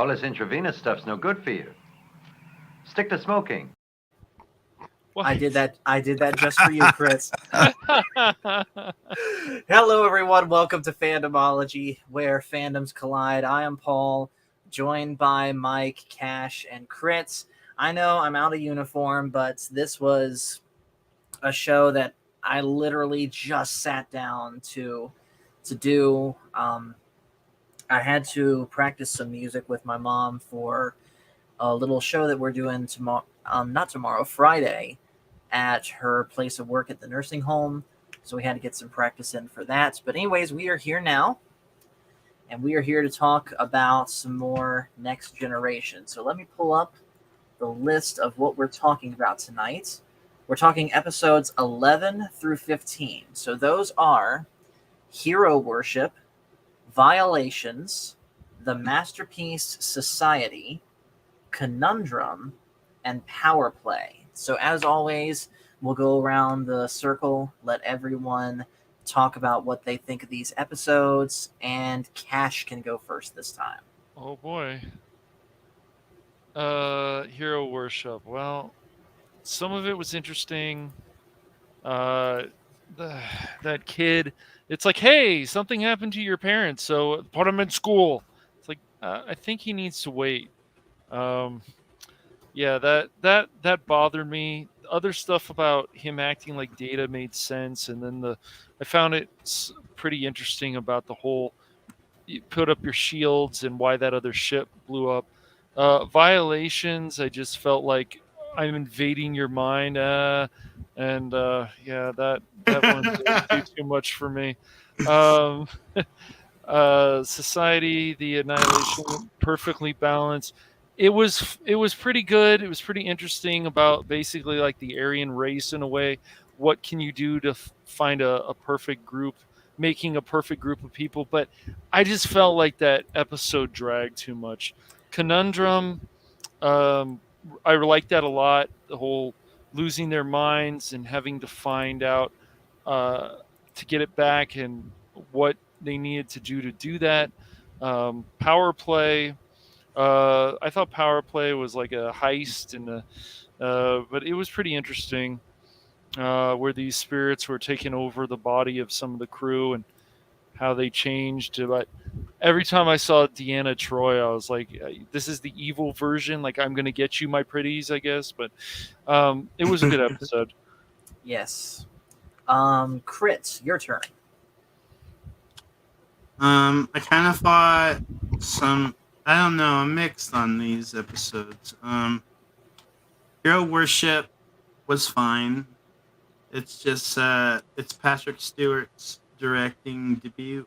All this intravenous stuff's no good for you. Stick to smoking. What? I did that just for you, Chris. Hello, everyone. Welcome to Fandomology, where fandoms collide. I am Paul, joined by Mike, Cash, and Chris. I know I'm out of uniform, but this was a show that I literally just sat down to do. I had to practice some music with my mom for a little show that we're doing tomorrow. Not tomorrow, Friday, at her place of work at the nursing home. So we had to get some practice in for that. But anyways, we are here now, and we are here to talk about some more Next Generation. So let me pull up the list of what we're talking about tonight. We're talking episodes 11 through 15. So those are Hero Worship, Violations, The Masterpiece Society, Conundrum, and Power Play. So as always, we'll go around the circle, let everyone talk about what they think of these episodes, and Cash can go first this time. Oh boy. Hero Worship. Well, some of it was interesting. That kid, it's like, hey, something happened to your parents, so put him in school. It's like, I think he needs to wait. Yeah, that bothered me. Other stuff about him acting like Data made sense, and then I found it pretty interesting about the whole you put up your shields and why that other ship blew up. Violations, I just felt like I'm invading your mind, yeah, that one didn't do too much for me. Um, Society, the Annihilation, perfectly balanced. It was pretty good. It was pretty interesting about basically like the Aryan race in a way. What can you do to find a perfect group, making a perfect group of people? But I just felt like that episode dragged too much. Conundrum, um, I like that a lot. The whole losing their minds and having to find out to get it back and what they needed to do that. Power Play. I thought Power Play was like a heist, but it was pretty interesting. Where these spirits were taking over the body of some of the crew and how they changed. But every time I saw Deanna Troy, I was like, "This is the evil version. Like, I'm gonna get you, my pretties, I guess." But it was a good episode. Yes. Chris, your turn. I kind of thought I don't know, I'm mixed on these episodes. Hero Worship was fine. It's just, it's Patrick Stewart's directing debut.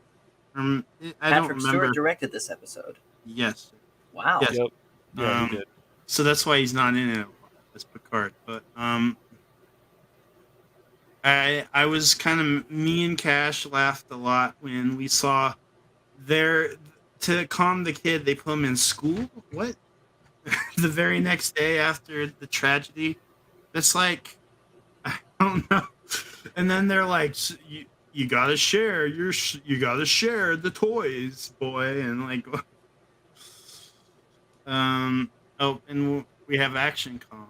I don't Patrick remember. Stewart directed this episode. Yes. Wow. Yes. Yep. Yeah, he did. So that's why he's not in it as Picard. But I was kind of, me and Cash laughed a lot when we saw to calm the kid, they put him in school. What? The very next day after the tragedy. It's like, I don't know. And then they're like, you gotta share you gotta share the toys, boy. And like, oh, and we have Action Com.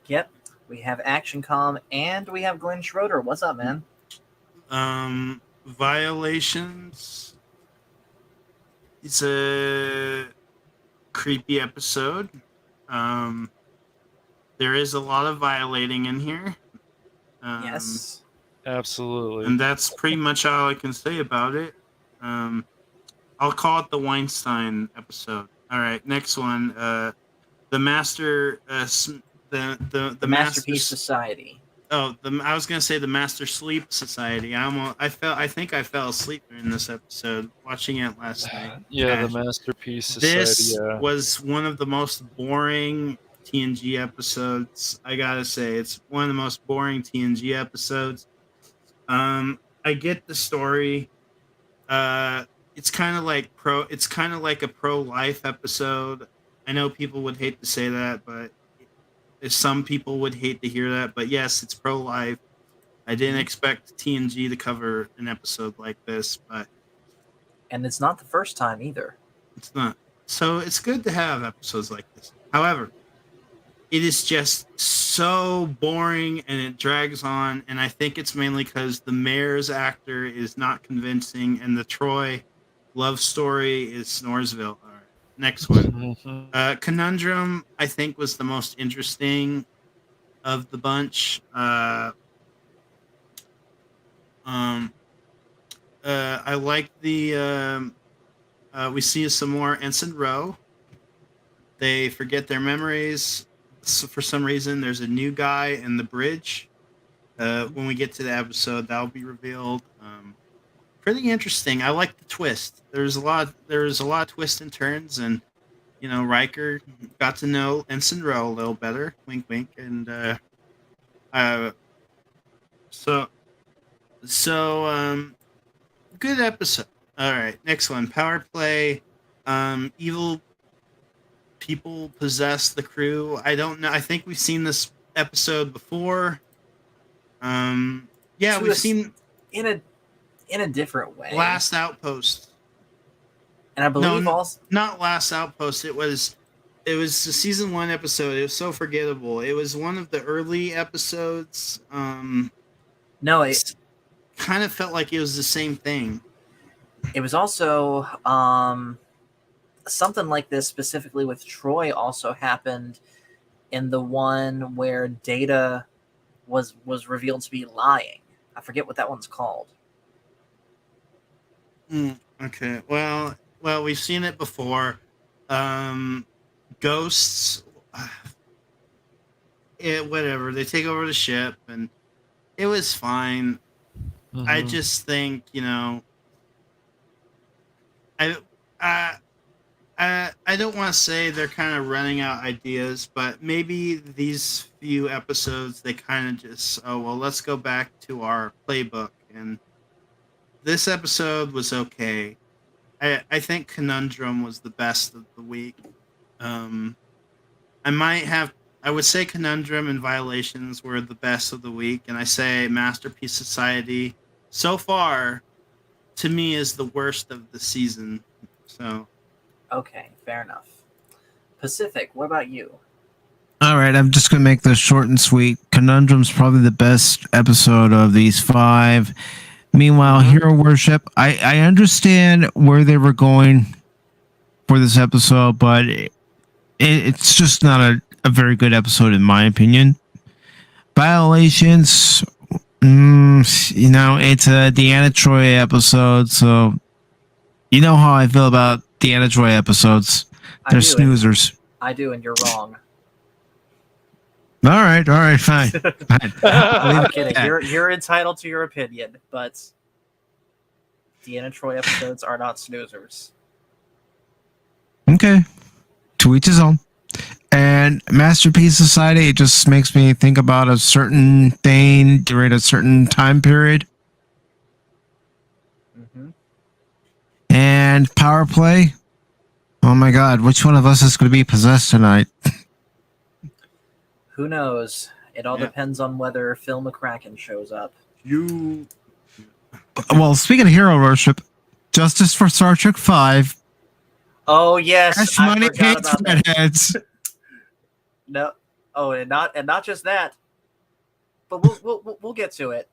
Yep. We have Action Com and we have Glenn Schroeder. What's up, man? Violations. It's a creepy episode. There is a lot of violating in here. Yes. Absolutely. And that's pretty much all I can say about it. I'll call it the Weinstein episode. All right, next one. The Master, the Masterpiece Society. Oh, I was gonna say the Master Sleep Society. I think I fell asleep during this episode watching it last night. Yeah, the Masterpiece Society. This was one of the most boring TNG episodes. I gotta say, it's one of the most boring TNG episodes. I get the story. It's kind of like a pro-life episode. I know people would hate to say that, but some people would hate to hear that. But yes, it's pro-life. I didn't expect TNG to cover an episode like this, and it's not the first time either. It's not. So it's good to have episodes like this. However, it is just so boring and it drags on. And I think it's mainly because the mayor's actor is not convincing and the Troy love story is Snoresville. All right, next one. Conundrum, I think, was the most interesting of the bunch. I like the. We see some more Ensign Rowe. They forget their memories. So for some reason, there's a new guy in the bridge. When we get to the episode, that'll be revealed. Pretty interesting. I like the twist. There's a lot of twists and turns, and Riker got to know Ensign Rowe a little better. Wink, wink. And so good episode. All right, next one. Power play. Evil people possess the crew. I don't know. I think we've seen this episode before. Yeah, we've seen in a different way. Last Outpost. And I believe also not Last Outpost. It was a season 1 episode. It was so forgettable. It was one of the early episodes. No, it kind of felt like it was the same thing. It was also something like this specifically with Troy also happened in the one where Data was revealed to be lying. I forget what that one's called. Okay. Well, we've seen it before. Ghosts. Whatever. They take over the ship, and it was fine. Mm-hmm. I just think, I don't want to say they're kind of running out ideas, but maybe these few episodes they kind of just, let's go back to our playbook. And this episode was okay. I think Conundrum was the best of the week. I would say Conundrum and Violations were the best of the week, and I say Masterpiece Society so far to me is the worst of the season. So okay, fair enough. Pacific, what about you? All right, I'm just going to make this short and sweet. Conundrum's probably the best episode of these 5. Meanwhile, Hero Worship, I understand where they were going for this episode, but it's just not a very good episode in my opinion. Violations, it's a Deanna Troy episode, so you know how I feel about Deanna Troy episodes. They're snoozers. I do, and you're wrong. All right, fine. I'm kidding. You're entitled to your opinion, but Deanna Troy episodes are not snoozers. Okay. To each his own. And Masterpiece Society, it just makes me think about a certain thing during a certain time period. Mm-hmm. And Power Play. Oh my God, which one of us is going to be possessed tonight? Who knows? It all depends on whether Phil McCracken shows up. Well, speaking of Hero Worship, Justice for Star Trek 5. Oh yes, Cash Money hates redheads. No, and not just that, but we'll get to it.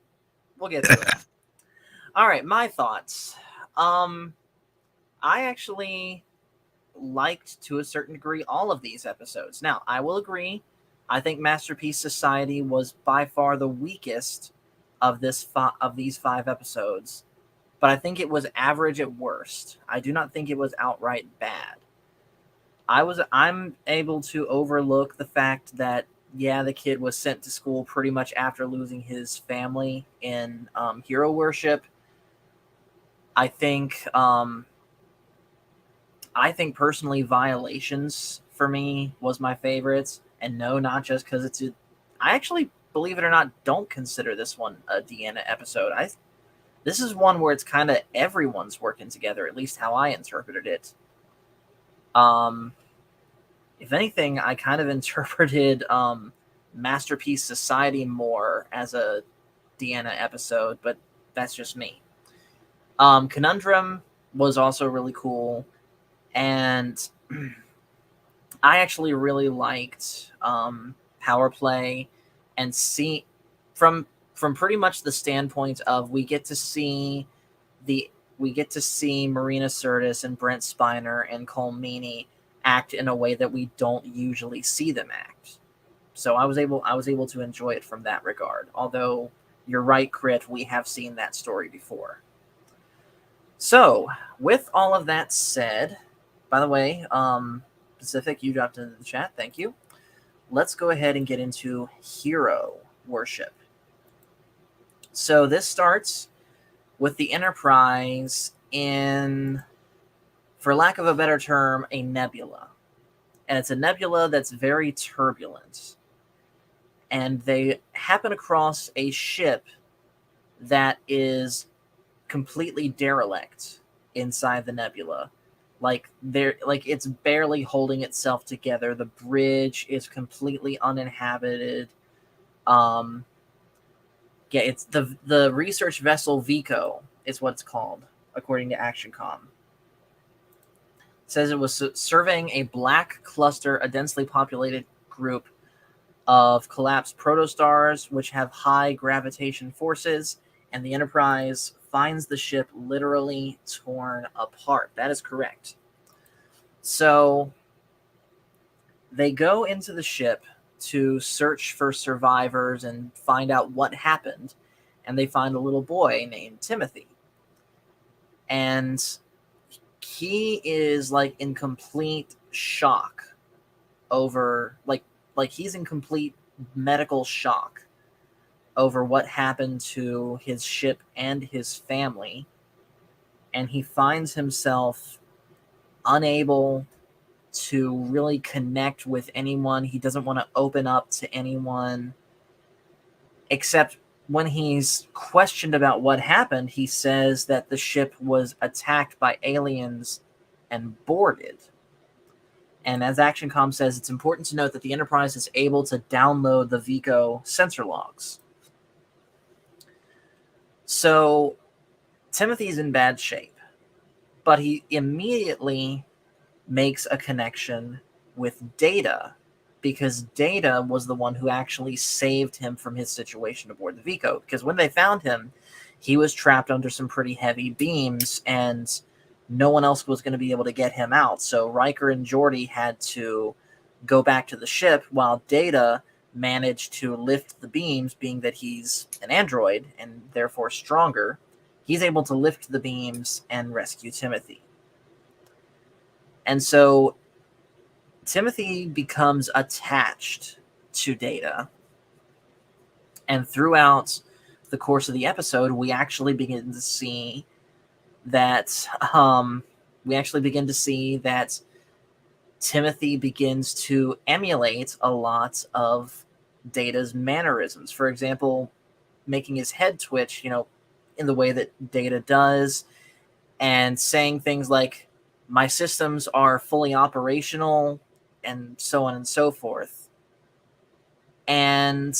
We'll get to it. All right, my thoughts. I actually liked to a certain degree all of these episodes. Now, I will agree. I think Masterpiece Society was by far the weakest of these 5 episodes, but I think it was average at worst. I do not think it was outright bad. I'm able to overlook the fact that the kid was sent to school pretty much after losing his family in Hero Worship. I think personally Violations for me was my favorite. And no, not just because I actually, believe it or not, don't consider this one a Deanna episode. This is one where it's kind of everyone's working together, at least how I interpreted it. If anything, I kind of interpreted Masterpiece Society more as a Deanna episode, but that's just me. Conundrum was also really cool, and I actually really liked Power Play, and see from pretty much the standpoint of we get to see Marina Sirtis and Brent Spiner and Cole Meany act in a way that we don't usually see them act. So I was able to enjoy it from that regard. Although you're right, Crit, we have seen that story before. So with all of that said, by the way, Pacific, you dropped into the chat. Thank you. Let's go ahead and get into hero worship. So this starts with the Enterprise in, for lack of a better term, a nebula. And it's a nebula that's very turbulent. And they happen across a ship that is completely derelict inside the nebula. Like it's barely holding itself together. The bridge is completely uninhabited. It's the research vessel Vico is what it's called, according to ActionCom. It says it was surveying a black cluster, a densely populated group of collapsed protostars which have high gravitation forces, and the Enterprise finds the ship literally torn apart. That is correct. So they go into the ship to search for survivors and find out what happened, and they find a little boy named Timothy. And he is like in complete shock over like he's in complete medical shock over what happened to his ship and his family, and he finds himself unable to really connect with anyone. He doesn't want to open up to anyone, except when he's questioned about what happened, he says that the ship was attacked by aliens and boarded. And as ActionCom says, it's important to note that the Enterprise is able to download the Vico sensor logs. So Timothy's in bad shape, but he immediately makes a connection with Data, because Data was the one who actually saved him from his situation aboard the Vico. Because when they found him, he was trapped under some pretty heavy beams, and no one else was going to be able to get him out. So Riker and Geordi had to go back to the ship, while Data managed to lift the beams, being that he's an android and therefore stronger. He's able to lift the beams and rescue Timothy. And so Timothy becomes attached to Data. And throughout the course of the episode, we actually begin to see that Timothy begins to emulate a lot of Data's mannerisms. For example, making his head twitch, in the way that Data does, and saying things like, "My systems are fully operational," and so on and so forth. And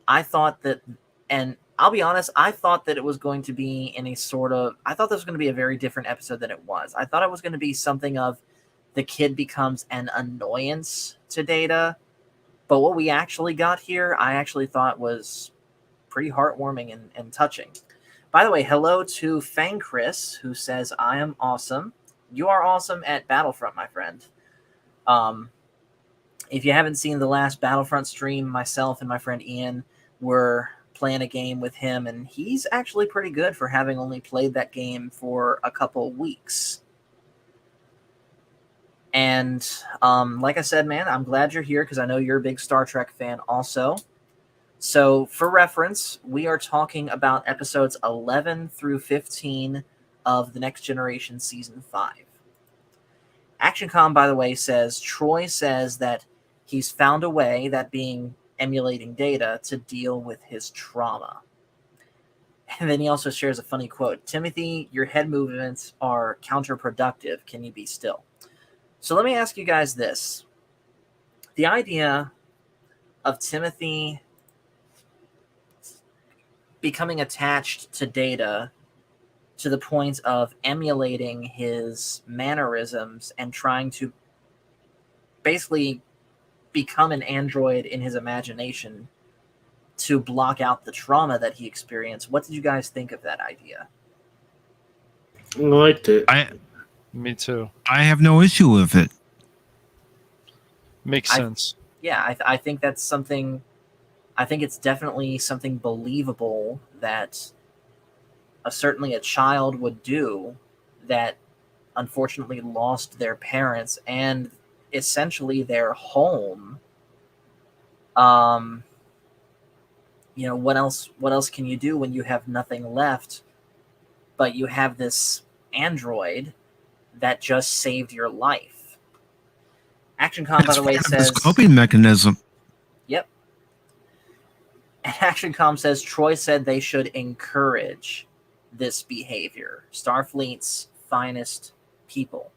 I thought that, and I'll be honest, I thought that it was going to be I thought this was going to be a very different episode than it was. I thought it was going to be something of the kid becomes an annoyance to Data. But what we actually got here, I actually thought was pretty heartwarming and touching. By the way, hello to Fang Chris, who says, "I am awesome." You are awesome at Battlefront, my friend. If you haven't seen the last Battlefront stream, myself and my friend Ian were playing a game with him, and he's actually pretty good for having only played that game for a couple weeks. And like I said, man, I'm glad you're here because I know you're a big Star Trek fan also. So for reference, we are talking about episodes 11 through 15 of The Next Generation Season 5. ActionCom, by the way, says, Troy says that he's found a way, that being emulating Data, to deal with his trauma. And then he also shares a funny quote: "Timothy, your head movements are counterproductive. Can you be still?" So let me ask you guys this. The idea of Timothy becoming attached to Data to the point of emulating his mannerisms and trying to basically become an android in his imagination to block out the trauma that he experienced. What did you guys think of that idea? I liked it. Me too. I have no issue with it. Makes sense. Yeah, I think that's something. I think it's definitely something believable that certainly a child would do that unfortunately lost their parents and essentially their home. What else can you do when you have nothing left, but you have this android that just saved your life? ActionCom, by the way, says his coping mechanism. Yep. ActionCom says Troy said they should encourage this behavior. Starfleet's finest people.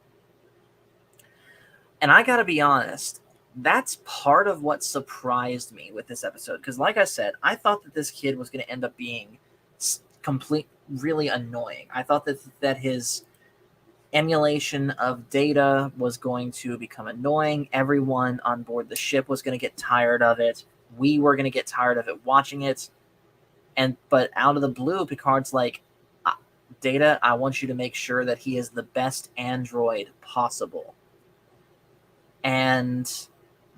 And I gotta be honest, that's part of what surprised me with this episode. Because like I said, I thought that this kid was going to end up being really annoying. I thought that his emulation of Data was going to become annoying. Everyone on board the ship was going to get tired of it. We were going to get tired of it watching it. But out of the blue, Picard's like, Data, I want you to make sure that he is the best android possible. And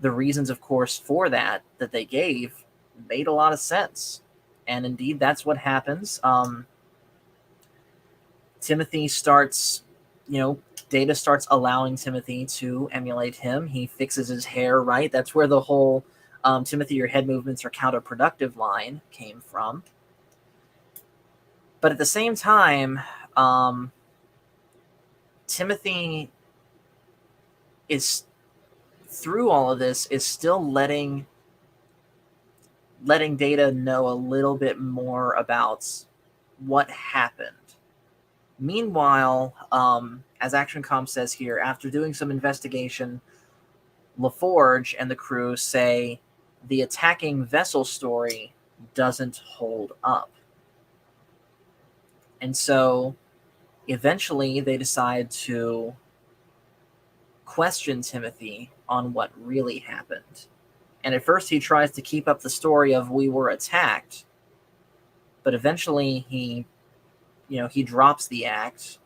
the reasons, of course, for that they gave made a lot of sense. And indeed, that's what happens. Timothy starts, Data starts allowing Timothy to emulate him. He fixes his hair right. That's where the whole Timothy, your head movements are counterproductive line came from. But at the same time, Timothy is, through all of this, is still letting Data know a little bit more about what happened. Meanwhile, as ActionCom says here, after doing some investigation, LaForge and the crew say the attacking vessel story doesn't hold up. And so eventually they decide to question Timothy on what really happened. And at first he tries to keep up the story of we were attacked, but eventually he drops the act.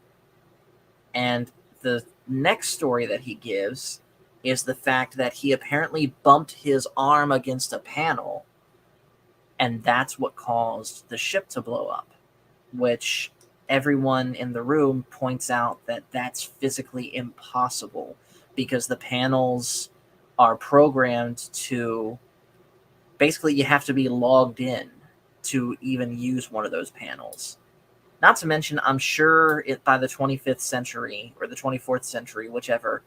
And the next story that he gives is the fact that he apparently bumped his arm against a panel, and that's what caused the ship to blow up, which everyone in the room points out that that's physically impossible because the panels are programmed to, basically you have to be logged in to even use one of those panels. Not to mention, I'm sure by the 25th century or the 24th century, whichever,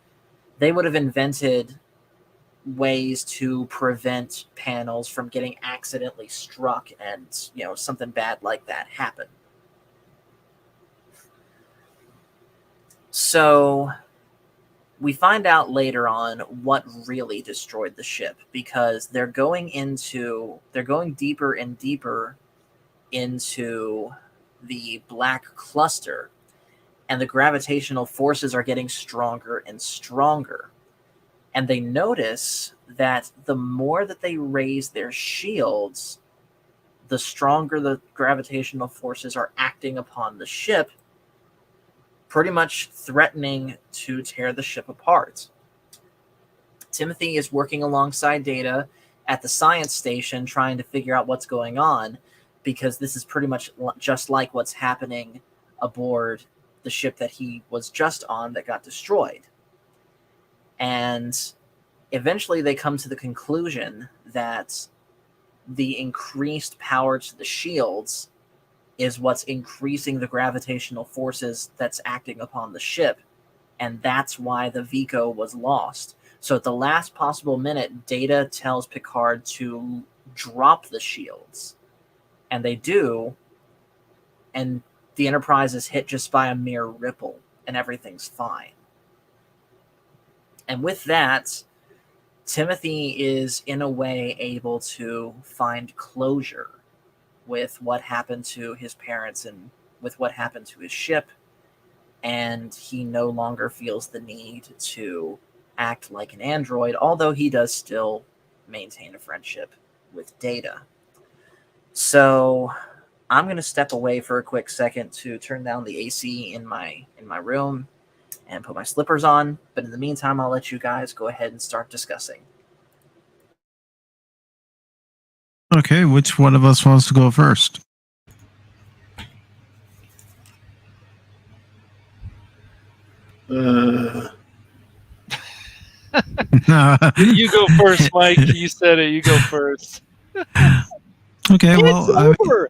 they would have invented ways to prevent panels from getting accidentally struck and, something bad like that happen. So we find out later on what really destroyed the ship, because they're going deeper and deeper into the black cluster, and the gravitational forces are getting stronger and stronger. And they notice that the more that they raise their shields, the stronger the gravitational forces are acting upon the ship, pretty much threatening to tear the ship apart. Timothy is working alongside Data at the science station trying to figure out what's going on, because this is pretty much just like what's happening aboard the ship that he was just on that got destroyed. And eventually they come to the conclusion that the increased power to the shields is what's increasing the gravitational forces that's acting upon the ship, and that's why the Vico was lost. So at the last possible minute, Data tells Picard to drop the shields, and they do, and the Enterprise is hit just by a mere ripple, and everything's fine. And with that, Timothy is in a way able to find closure with what happened to his parents and with what happened to his ship, and he no longer feels the need to act like an android, although he does still maintain a friendship with Data. So I'm going to step away for a quick second to turn down the AC in my room and put my slippers on, but in the meantime, I'll let you guys go ahead and start discussing. Okay, which one of us wants to go first? You go first, Mike. You said it. You go first. Okay, well, It's over.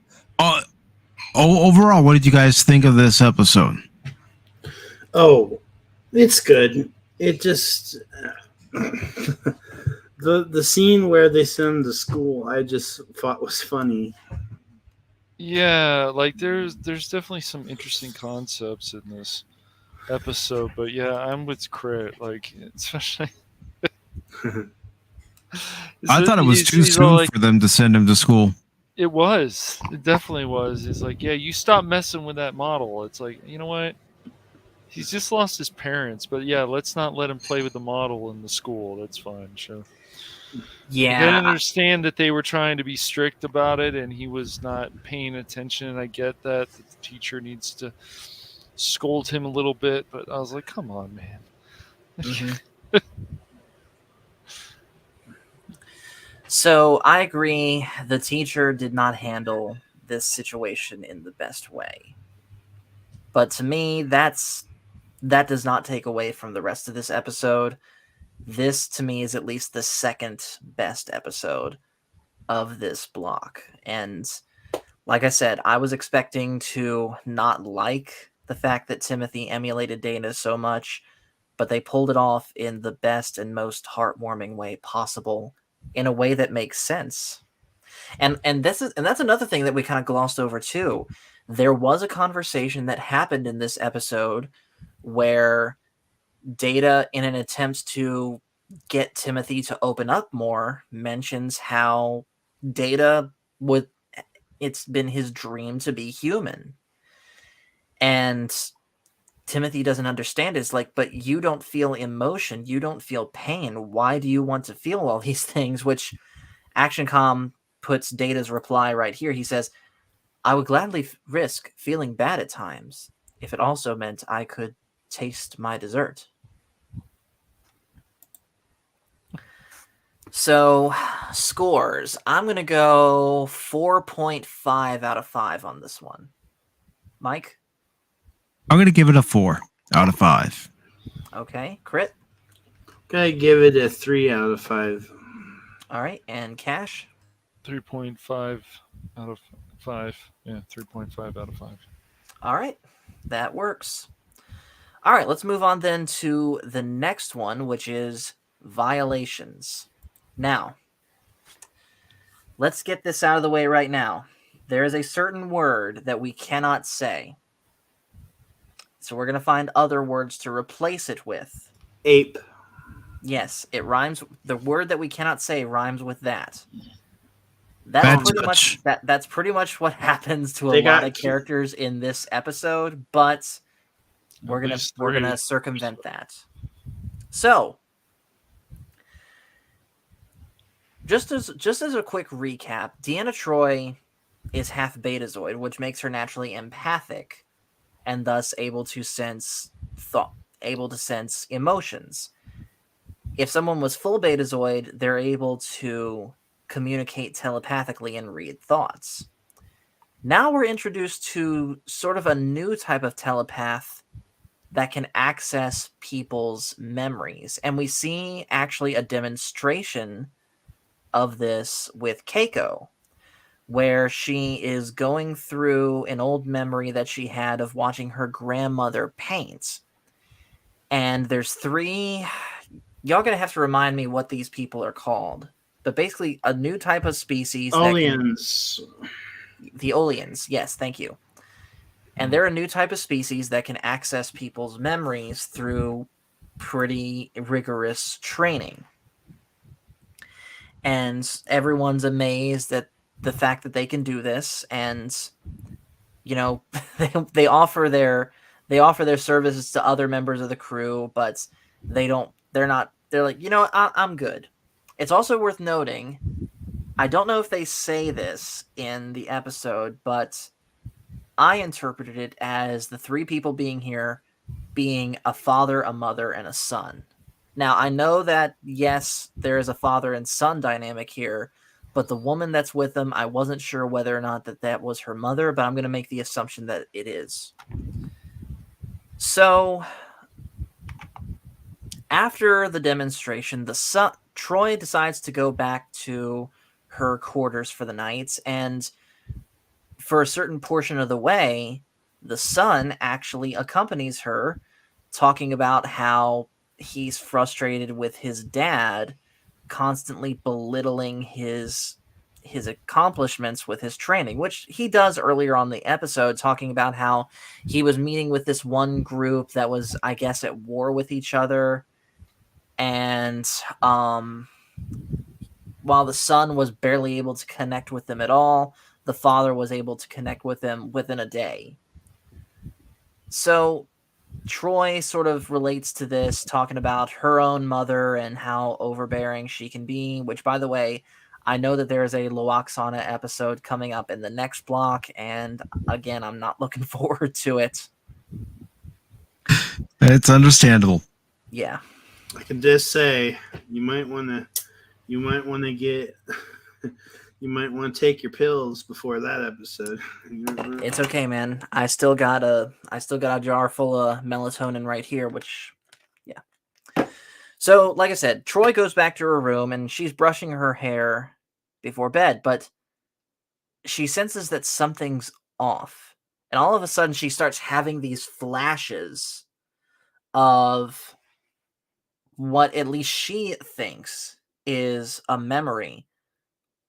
Overall, what did you guys think of this episode? Oh, it's good. It just the scene where they send him to school, I just thought was funny. Yeah, like there's definitely some interesting concepts in this episode, but yeah, I'm with Crit. Like, especially. I thought it was too He's all soon like, for them to send him to school. it was. It definitely was. He's like, yeah, you stop messing with that model. It's like, you know what? He's just lost his parents, but yeah, let's not let him play with the model in the school. That's fine, sure. Yeah. I can understand that they were trying to be strict about it, and he was not paying attention. And I get that the teacher needs to scold him a little bit, but I was like, come on, man. Mhm. So I agree. The teacher did not handle this situation in the best way. But to me, that does not take away from the rest of this episode. This, to me, is at least the second best episode of this block. And like I said, I was expecting to not like the fact that Timothy emulated Dana so much, but they pulled it off in the best and most heartwarming way possible, in a way that makes sense. And that's another thing that we kind of glossed over too. There was a conversation that happened in this episode where Data, in an attempt to get Timothy to open up more, mentions how Data would it's been his dream to be human. And Timothy doesn't understand. It's like, but you don't feel emotion, you don't feel pain. Why do you want to feel all these things? Which ActionCom puts Data's reply right here. He says, I would gladly risk feeling bad at times if it also meant I could taste my dessert. So, scores. I'm going to go 4.5 out of 5 on this one. Mike? I'm going to give it a 4 out of 5. Okay. Crit? I give it a 3 out of 5. All right. And Cash? 3.5 out of 5. Yeah, 3.5 out of 5. All right. That works. All right. Let's move on then to the next one, which is violations. Now, let's get this out of the way right now. There is a certain word that we cannot say. So we're going to find other words to replace it with. Ape. Yes, it rhymes. The word that we cannot say rhymes with that. That's That's pretty much what happens to a They lot got- of characters in this episode, but we're At gonna least we're gonna 3. circumvent that. So, just as a quick recap, Deanna Troi is half Betazoid, which makes her naturally empathic, and thus able to sense emotions. If someone was full Betazoid, they're able to communicate telepathically and read thoughts. Now we're introduced to sort of a new type of telepath that can access people's memories. And we see actually a demonstration of this with Keiko, where she is going through an old memory that she had of watching her grandmother paint. And there's 3... Y'all gonna have to remind me what these people are called. But basically, a new type of species. Aliens. The Oleans, yes, thank you. And they're a new type of species that can access people's memories through pretty rigorous training. And everyone's amazed at the fact that they can do this. And, they offer their services to other members of the crew, but they're like, I'm good. It's also worth noting, I don't know if they say this in the episode, but I interpreted it as the three people being here being a father, a mother, and a son. Now, I know that, yes, there is a father and son dynamic here, but the woman that's with them, I wasn't sure whether or not that was her mother, but I'm going to make the assumption that it is. So, after the demonstration, Troy decides to go back to her quarters for the night, and for a certain portion of the way, the son actually accompanies her, talking about how he's frustrated with his dad constantly belittling his accomplishments with his training, which he does earlier on the episode, talking about how he was meeting with this one group that was, I guess, at war with each other, and while the son was barely able to connect with them at all, the father was able to connect with them within a day. So Troy sort of relates to this, talking about her own mother and how overbearing she can be, which, by the way, I know that there is a Loaxana episode coming up in the next block, and again, I'm not looking forward to it. It's understandable. Yeah. I can just say you might want to get you might want to take your pills before that episode. It's okay, man. I still got a jar full of melatonin right here, which, yeah. So, like I said, Troy goes back to her room and she's brushing her hair before bed, but she senses that something's off. And all of a sudden she starts having these flashes of what at least she thinks is a memory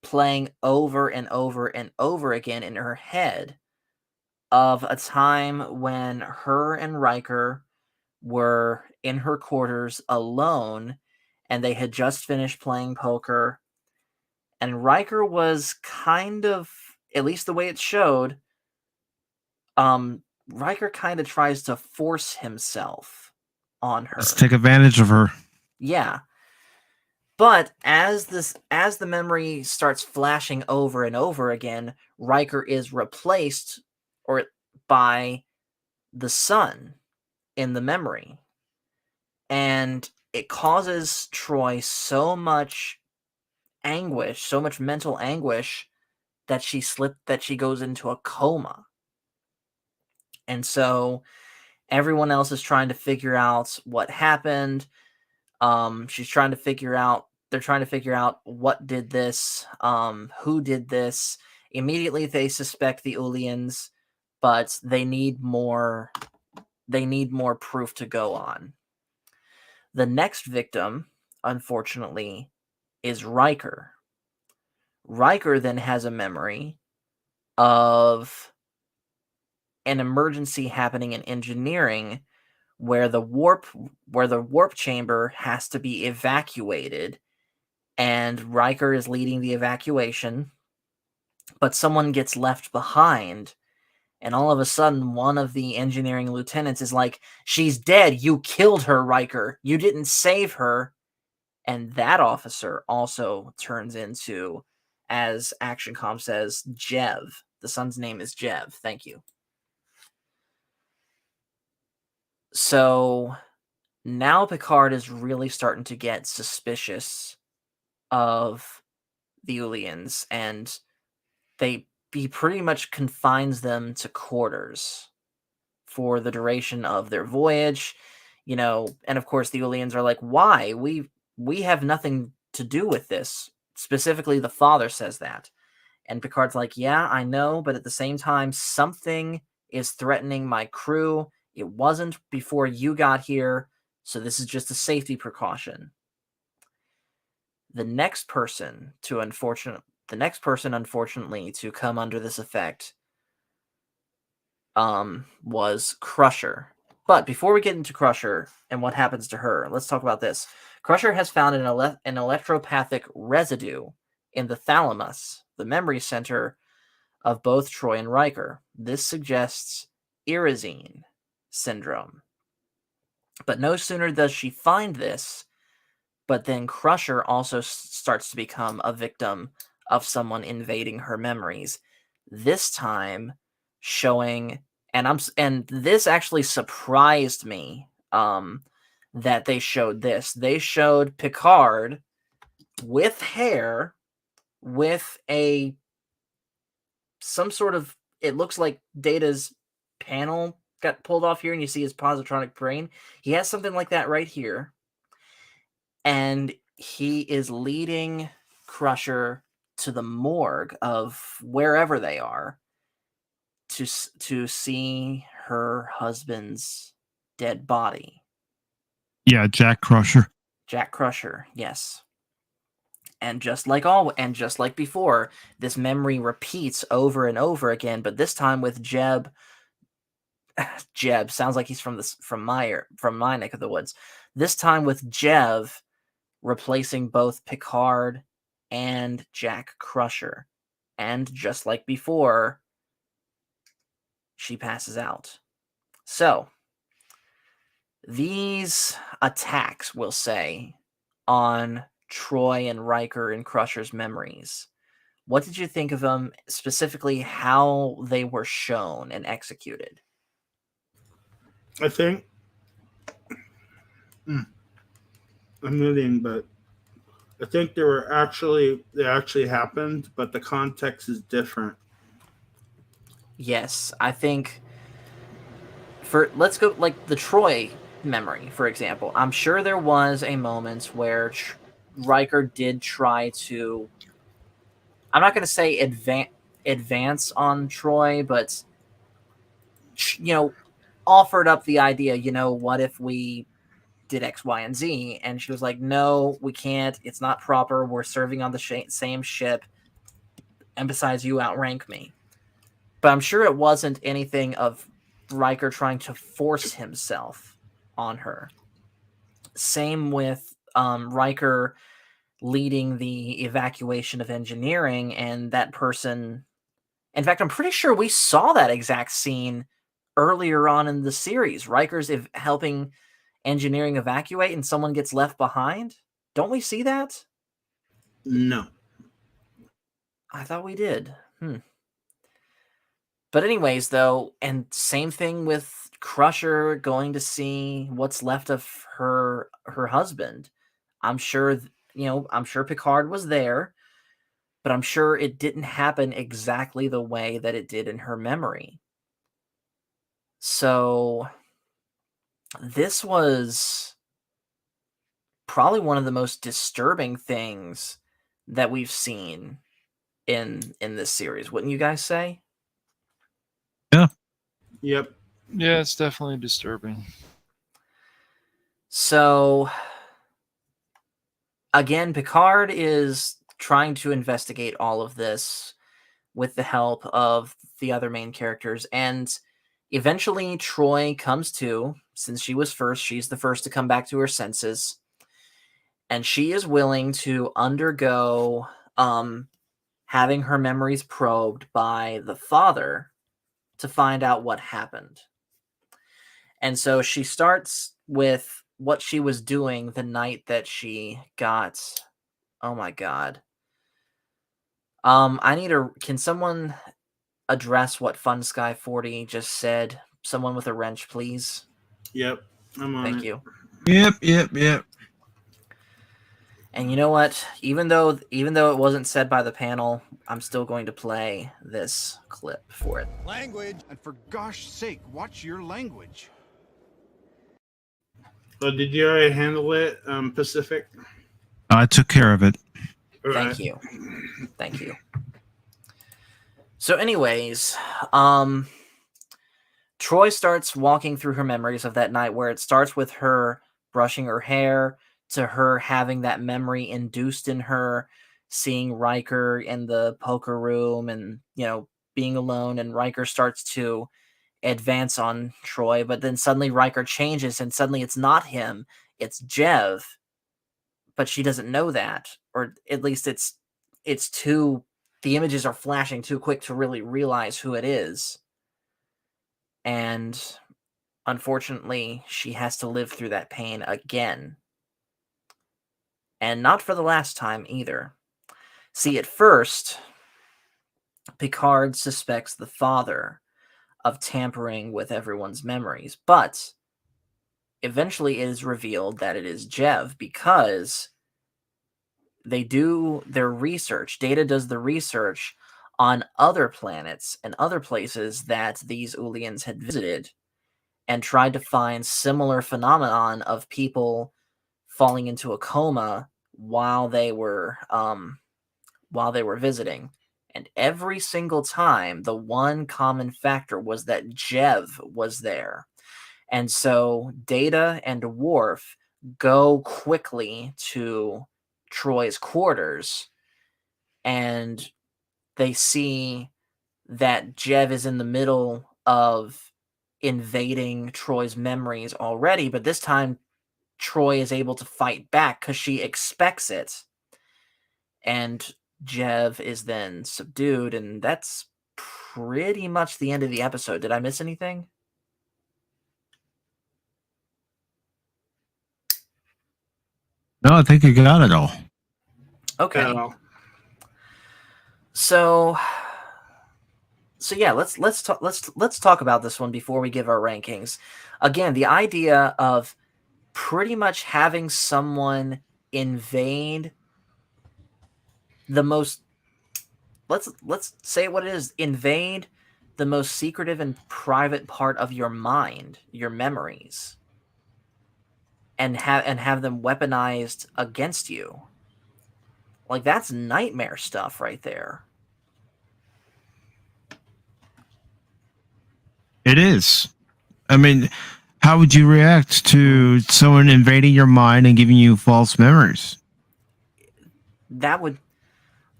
playing over and over and over again in her head of a time when her and Riker were in her quarters alone, and they had just finished playing poker, and Riker was kind of, at least the way it showed, Riker kind of tries to force himself on her. Let's take advantage of her. Yeah. But as the memory starts flashing over and over again, Riker is replaced by the sun in the memory. And it causes Troy so much anguish, so much mental anguish, that she goes into a coma. And so everyone else is trying to figure out what happened. They're trying to figure out what did this, who did this. Immediately they suspect the Ulians, but they need more proof to go on. The next victim, unfortunately, is Riker. Riker then has a memory of an emergency happening in engineering where the warp chamber has to be evacuated, and Riker is leading the evacuation, but someone gets left behind, and all of a sudden one of the engineering lieutenants is like, "She's dead. You killed her, Riker. You didn't save her." And that officer also turns into, as ActionCom says, Jev. The son's name is Jev. Thank you. So now Picard is really starting to get suspicious of the Ulians, and he pretty much confines them to quarters for the duration of their voyage. And of course the Ulians are like, "Why? We have nothing to do with this." Specifically, the father says that. And Picard's like, "Yeah, I know, but at the same time, something is threatening my crew. It wasn't before you got here, so this is just a safety precaution." The next person, unfortunately, to come under this effect was Crusher. But before we get into Crusher and what happens to her, let's talk about this. Crusher has found an electropathic residue in the thalamus, the memory center of both Troy and Riker. This suggests Irazine syndrome. But no sooner does she find this, but then Crusher also starts to become a victim of someone invading her memories. This time showing, and this actually surprised me, that they showed this. They showed Picard with hair, with some sort of, it looks like Data's panel got pulled off here, and you see his positronic brain. He has something like that right here. And he is leading Crusher to the morgue of wherever they are to see her husband's dead body. Yeah, Jack Crusher. Jack Crusher, yes. And just like before, this memory repeats over and over again, but this time with Jeb. Jeb sounds like he's from my neck of the woods. This time with Jev replacing both Picard and Jack Crusher. And just like before, she passes out. So, these attacks, we'll say, on Troy and Riker and Crusher's memories, what did you think of them, specifically how they were shown and executed? I think I'm moving, but I think they actually happened, but the context is different. Yes, I think let's go like the Troy memory, for example. I'm sure there was a moment where Riker did try to, I'm not going to say advance on Troy, but offered up the idea, what if we did X, Y, and Z? And she was like, no, we can't. It's not proper. We're serving on the same ship. And besides, you outrank me. But I'm sure it wasn't anything of Riker trying to force himself on her. Same with Riker leading the evacuation of engineering, and that person... In fact, I'm pretty sure we saw that exact scene earlier on in the series. Riker's helping engineering evacuate, and someone gets left behind. Don't we see that? No. I thought we did. But anyways, though, and same thing with Crusher going to see what's left of her husband. I'm sure, I'm sure Picard was there, but I'm sure it didn't happen exactly the way that it did in her memory. So this was probably one of the most disturbing things that we've seen in this series. Wouldn't you guys say? Yeah. Yep. Yeah, it's definitely disturbing. So again, Picard is trying to investigate all of this with the help of the other main characters, and eventually Troy comes to, since she was first, she's the first to come back to her senses, and she is willing to undergo having her memories probed by the father to find out what happened. And so she starts with what she was doing the night that she got... Oh my god. Can someone address what Fun Sky 40 just said? Someone with a wrench, please. Yep. I'm on Thank it. you. Yep. And you know what? Even though it wasn't said by the panel, I'm still going to play this clip for it. Language! And for gosh sake, watch your language. So did you already handle it, Pacific? I took care of it. Thank you. Thank you. So anyways, Troy starts walking through her memories of that night, where it starts with her brushing her hair, to her having that memory induced in her, seeing Riker in the poker room and, being alone, and Riker starts to advance on Troy, but then suddenly Riker changes and suddenly it's not him, it's Jev. But she doesn't know that, or at least it's too the images are flashing too quick to really realize who it is. And unfortunately, she has to live through that pain again. And not for the last time either. See, at first, Picard suspects the father of tampering with everyone's memories, but eventually it is revealed that it is Jev, because they do their research. Data does the research on other planets and other places that these Ulians had visited, and tried to find similar phenomenon of people falling into a coma while they were visiting. And every single time, the one common factor was that Jev was there. And so Data and Worf go quickly to Troy's quarters, and they see that Jev is in the middle of invading Troy's memories already, but this time Troy is able to fight back because she expects it. And Jev is then subdued, and that's pretty much the end of the episode. Did I miss anything? No, I think you got it all. Okay. Yeah. So yeah, let's talk about this one before we give our rankings. Again, the idea of pretty much having someone invade the most, let's say what it is, invade the most secretive and private part of your mind, your memories, and have them weaponized against you. Like, that's nightmare stuff right there. It is. I mean, how would you react to someone invading your mind and giving you false memories? That would,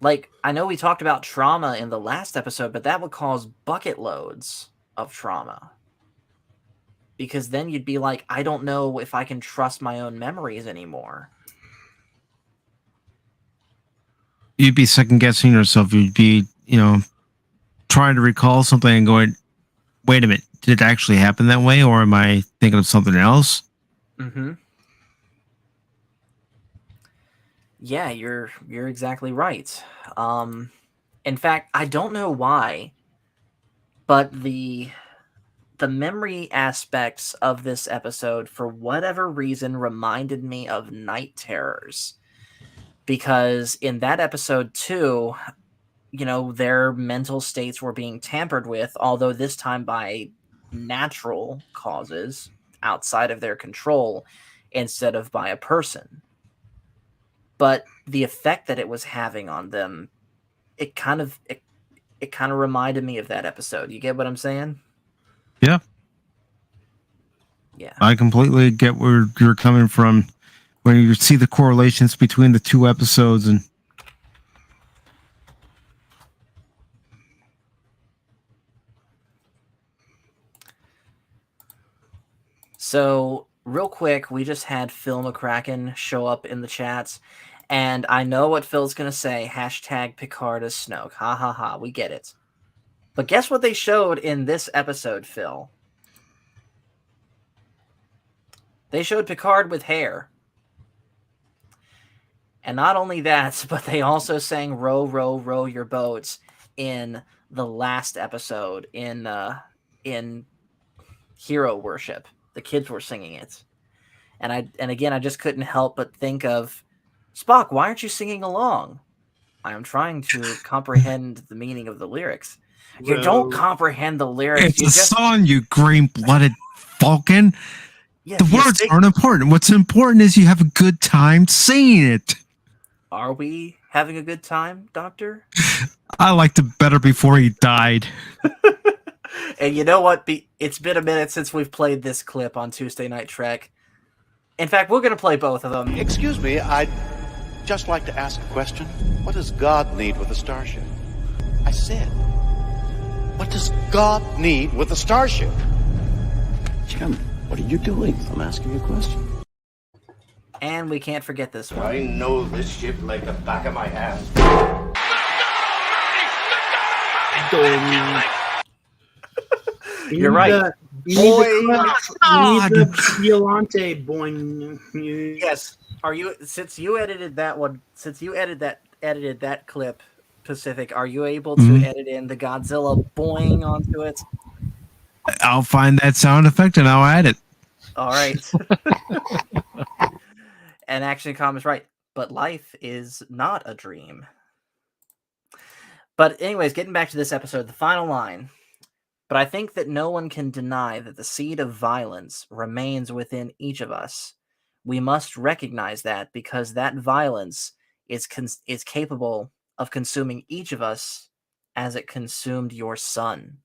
like, I know we talked about trauma in the last episode, but that would cause bucket loads of trauma. Because then you'd be like, I don't know if I can trust my own memories anymore. You'd be second guessing yourself. You'd be, trying to recall something and going, wait a minute, did it actually happen that way? Or am I thinking of something else? Mm-hmm. Yeah, you're exactly right. In fact, I don't know why, but the memory aspects of this episode, for whatever reason, reminded me of Night Terrors. Because in that episode too, their mental states were being tampered with, although this time by natural causes outside of their control instead of by a person. But the effect that it was having on them, it kind of reminded me of that episode. You get what I'm saying? Yeah. Yeah. I completely get where you're coming from when you see the correlations between the two episodes. And so, real quick, we just had Phil McCracken show up in the chats, and I know what Phil's going to say, hashtag Picard is Snoke. Ha ha ha, we get it. But guess what they showed in this episode, Phil? They showed Picard with hair. And not only that, but they also sang Row, Row, Row Your Boats in the last episode in Hero Worship. The kids were singing it. And again, I just couldn't help but think of, Spock, why aren't you singing along? I am trying to comprehend the meaning of the lyrics. You don't comprehend the lyrics. it's a song, you green-blooded Falcon. Yeah, The words aren't important. What's important is you have a good time singing it. Are we having a good time, Doctor? I liked it better before he died. And you know what? It's been a minute since we've played this clip on Tuesday Night Trek. In fact, we're going to play both of them. Excuse me, I'd just like to ask a question. What does God need with a starship? I said, what does God need with a starship? Jim, what are you doing? I'm asking you a question. And we can't forget this one. I know this ship like the back of my hand. Doing. You're right. You need the Violante boing. Yes. Are you since you edited that one? Since you edited that clip, Pacific, are you able to Mhm. edit in the Godzilla boing onto it? I'll find that sound effect and I'll add it. All right. And Action Com is right, but life is not a dream. But anyways, getting back to this episode, the final line. But I think that no one can deny that the seed of violence remains within each of us. We must recognize that because that violence is capable of consuming each of us as it consumed your son.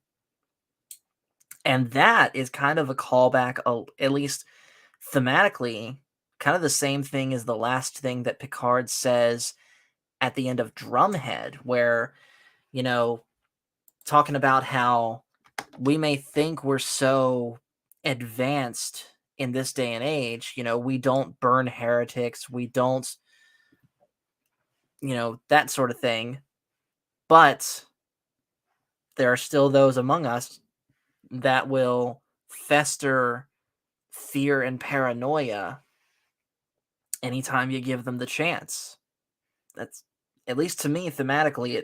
And that is kind of a callback, at least thematically, kind of the same thing as the last thing that Picard says at the end of Drumhead, where, talking about how we may think we're so advanced in this day and age, we don't burn heretics, we don't, that sort of thing. But there are still those among us that will fester fear and paranoia anytime you give them the chance. That's, at least to me, thematically,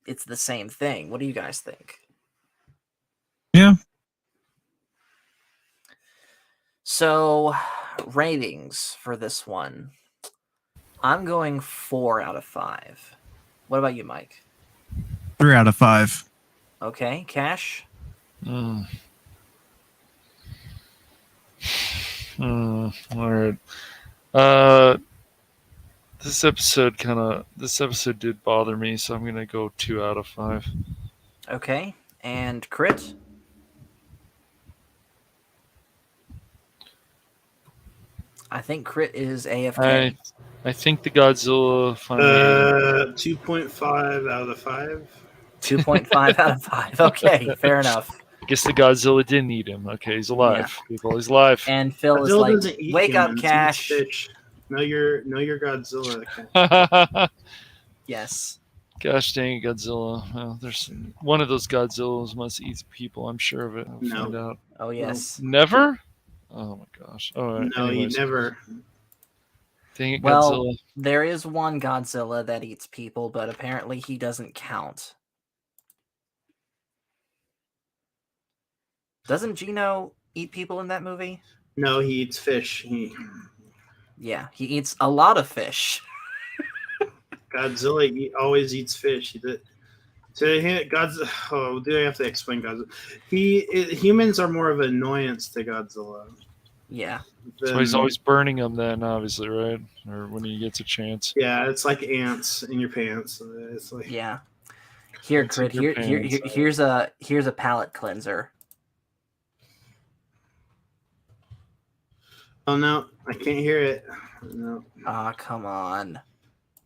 it's the same thing. What do you guys think? Yeah. So, ratings for this one. I'm going 4 out of 5. What about you, Mike? 3 out of 5. Okay, Cash? All right. This episode did bother me, so I'm gonna go 2 out of 5. Okay, and Crit? I think Crit is AFK. I think the Godzilla finally. 2.5 out of 5. 2.5 out of 5. Okay, fair enough. I guess the Godzilla didn't eat him. Okay, he's alive. People, he's alive. And Phil Godzilla is like, doesn't eat wake up, humans, he eats Cash. fish. Know your Godzilla. Yes. Gosh dang it, Godzilla. Well, there's one of those Godzillas must eat people. I'm sure of it. We'll find out. Oh, yes. Never? Oh my gosh. All right. No, anyways. he never. Dang it, Well, Godzilla. there is one Godzilla that eats people, but apparently he doesn't count. Doesn't Gino eat people in that movie? No, he eats fish. Yeah, he eats a lot of fish. Godzilla always eats fish. Godzilla. Oh, do I have to explain Godzilla? Humans are more of an annoyance to Godzilla. Yeah. So he's always burning them then, obviously, right? Or when he gets a chance. Yeah, it's like ants in your pants. It's like yeah. Here, Crit. Here's a palate cleanser. Oh no, I can't hear it. No. Ah, come on.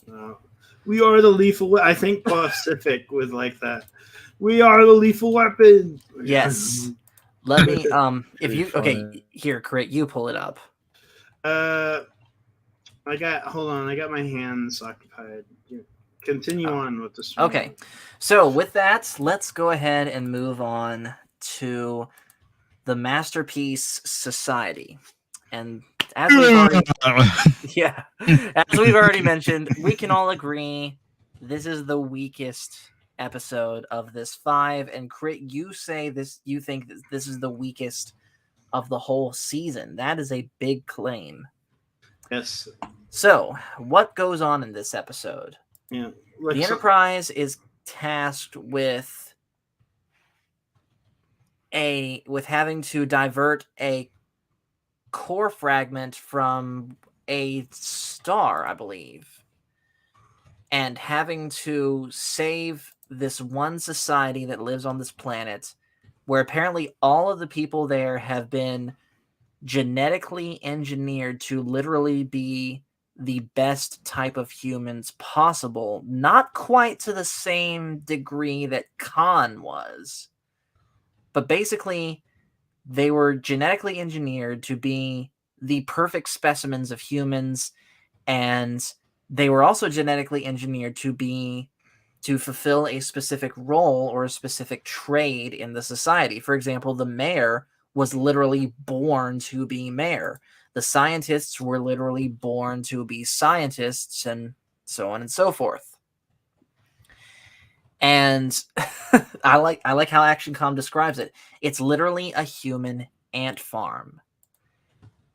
No. We are the lethal. I think Pacific would like that. We are the lethal weapon. Yes. Let me. If you here, Crit, you pull it up. Hold on. I got my hands occupied. Continue on with the story. Okay. So with that, let's go ahead and move on to the Masterpiece Society. And as we've already mentioned, we can all agree this is the weakest episode of this 5. And Crit, you think that this is the weakest of the whole season. That is a big claim. Yes. So, what goes on in this episode? Yeah. The Enterprise is tasked with having to divert a core fragment from a star, I believe, and having to save this one society that lives on this planet where apparently all of the people there have been genetically engineered to literally be the best type of humans possible, not quite to the same degree that Khan was, but basically they were genetically engineered to be the perfect specimens of humans, and they were also genetically engineered to be to fulfill a specific role or a specific trade in the society. For example, the mayor was literally born to be mayor. The scientists were literally born to be scientists, and so on and so forth. And I like how ActionCom describes it. It's literally a human ant farm.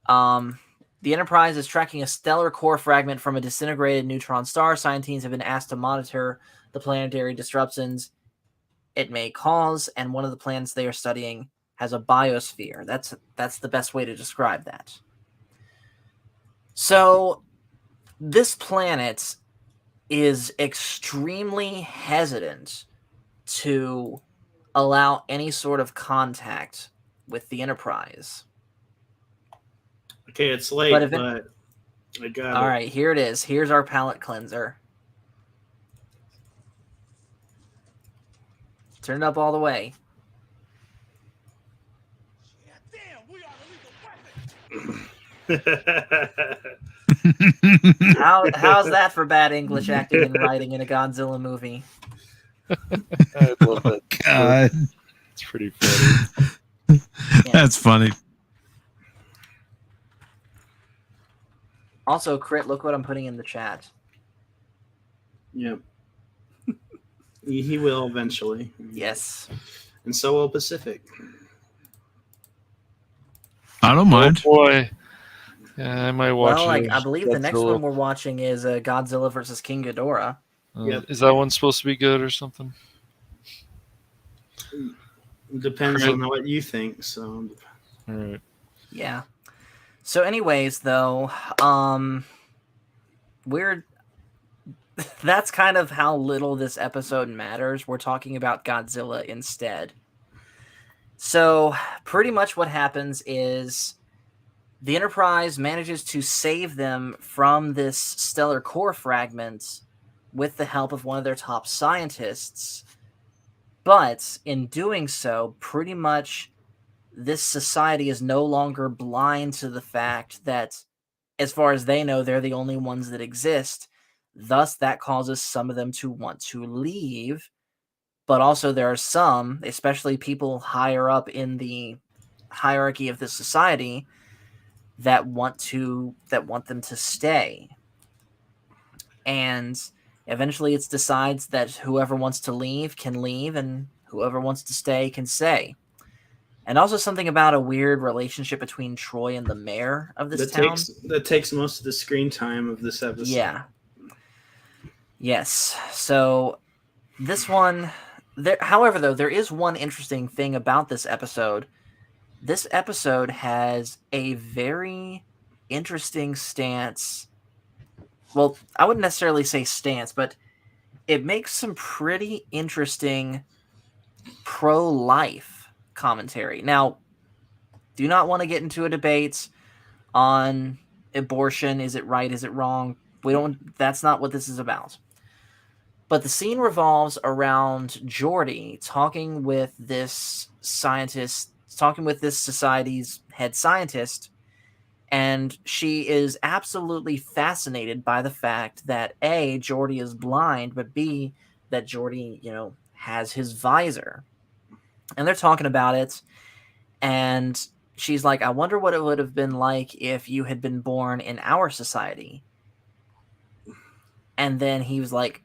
The Enterprise is tracking a stellar core fragment from a disintegrated neutron star. Scientists have been asked to monitor the planetary disruptions it may cause, and one of the planets they are studying has a biosphere. That's the best way to describe that. So this planet is extremely hesitant to allow any sort of contact with the Enterprise. Okay, it's late, but I got it. All right, here it is. Here's our palate cleanser. Turn it up all the way. How's that for bad English acting and writing in a Godzilla movie? I love that. God, It's pretty funny. Yeah. That's funny. Also, Crit, look what I'm putting in the chat. Yep. He will eventually. Yes. And so will Pacific. I don't mind. Oh boy. Yeah, I might watch Well, it. I believe the next Godzilla. one we're watching is Godzilla versus King Ghidorah. Yep. Is that one supposed to be good or something? Depends Right. on what you think. So, All right. Yeah. So, anyways, though, we're that's kind of how little this episode matters. We're talking about Godzilla instead. So, pretty much what happens is the Enterprise manages to save them from this stellar core fragment with the help of one of their top scientists. But in doing so, pretty much this society is no longer blind to the fact that, as far as they know, they're the only ones that exist. Thus, that causes some of them to want to leave. But also there are some, especially people higher up in the hierarchy of the society, that want them to stay. And eventually it decides that whoever wants to leave can leave, and whoever wants to stay can stay. And also something about a weird relationship between Troy and the mayor of this town. that takes most of the screen time of this episode. Yeah. Yes. So this one, however, though, there is one interesting thing about this episode. This episode has a very interesting stance. Well, I wouldn't necessarily say stance, but it makes some pretty interesting pro-life commentary. Now, do not want to get into a debate on abortion. Is it right? Is it wrong? That's not what this is about. But the scene revolves around Geordi talking with this scientist, talking with this society's head scientist, and she is absolutely fascinated by the fact that A, Geordi is blind, but B, that Geordi, has his visor. And they're talking about it, and she's like, I wonder what it would have been like if you had been born in our society. And then he was like,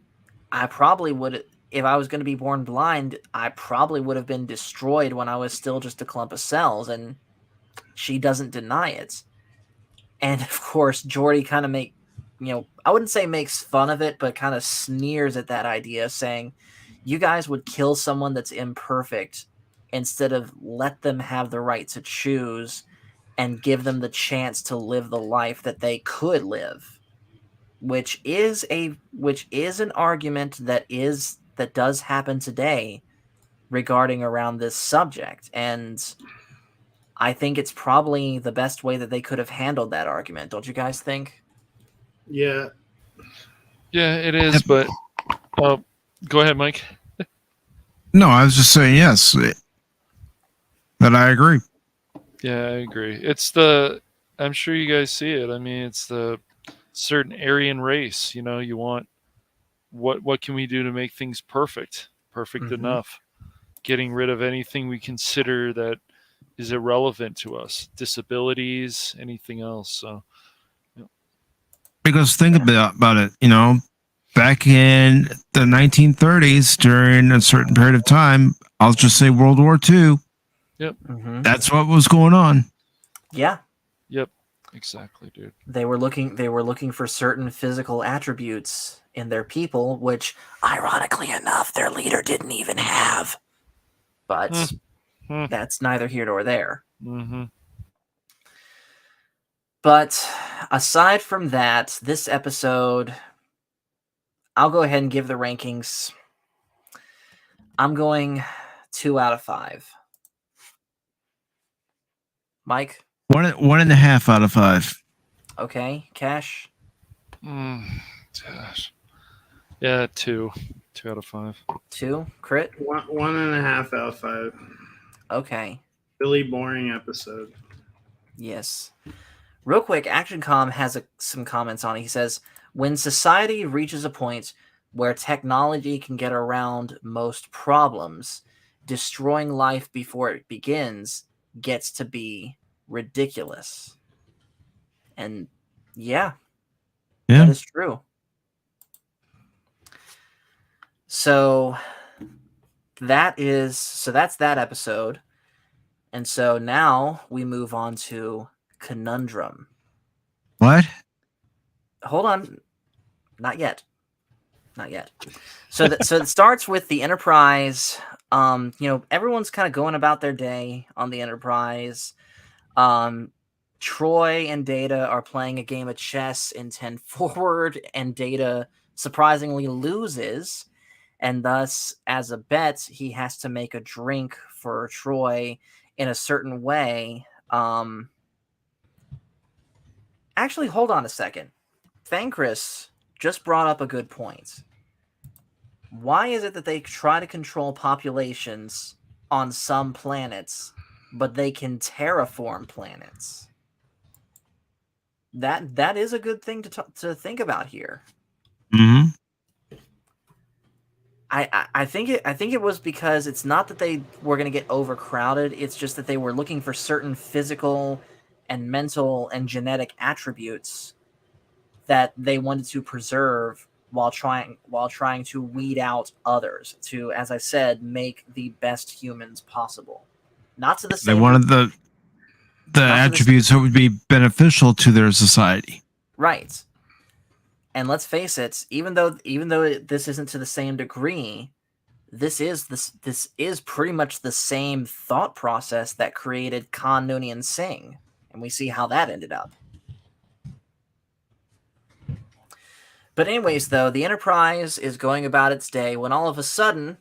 I probably would, if I was going to be born blind, I probably would have been destroyed when I was still just a clump of cells. And she doesn't deny it. And of course, Geordi kind of I wouldn't say makes fun of it, but kind of sneers at that idea, saying, you guys would kill someone that's imperfect instead of let them have the right to choose and give them the chance to live the life that they could live. Which is an argument that does happen today regarding around this subject. And I think it's probably the best way that they could have handled that argument. Don't you guys think? Yeah. Yeah, it is, but go ahead, Mike. No, I was just saying yes. But I agree. Yeah, I agree. I'm sure you guys see it. I mean, it's the certain Aryan race, you want what can we do to make things perfect enough, getting rid of anything we consider that is irrelevant to us, disabilities, anything else. So Because think about it, back in the 1930s, during a certain period of time, I'll just say World War II. Yep. That's what was going on. Yeah. Yep. Exactly, dude. They were looking for certain physical attributes in their people, which, ironically enough, their leader didn't even have. But that's neither here nor there. Mm-hmm. But aside from that, this episode, I'll go ahead and give the rankings. I'm going 2 out of 5. Mike? 1.5 out of 5. Okay. Cash? Gosh. Yeah, 2. 2 out of 5. 2. Crit? 1.5 out of 5. Okay. Really boring episode. Yes. Real quick, ActionCom has some comments on it. He says, when society reaches a point where technology can get around most problems, destroying life before it begins gets to be ridiculous. And yeah. That is true. So that's that episode. And so now we move on to Conundrum. What? Hold on. Not yet. So it starts with the Enterprise. Everyone's kind of going about their day on the Enterprise. Troy and Data are playing a game of chess in 10 forward, and Data surprisingly loses. And thus, as a bet, he has to make a drink for Troy in a certain way. Actually, hold on a second. Thankris just brought up a good point. Why is it that they try to control populations on some planets, but they can terraform planets? That is a good thing to think about here. Mm-hmm. I think it was because it's not that they were going to get overcrowded. It's just that they were looking for certain physical and mental and genetic attributes that they wanted to preserve while trying to weed out others to, as I said, make the best humans possible. Not to the same. They wanted the attributes that would be beneficial to their society. Right. And let's face it, even though this isn't to the same degree, this is pretty much the same thought process that created Khan, Noonien Singh, and we see how that ended up. But anyways, though, the Enterprise is going about its day when all of a sudden...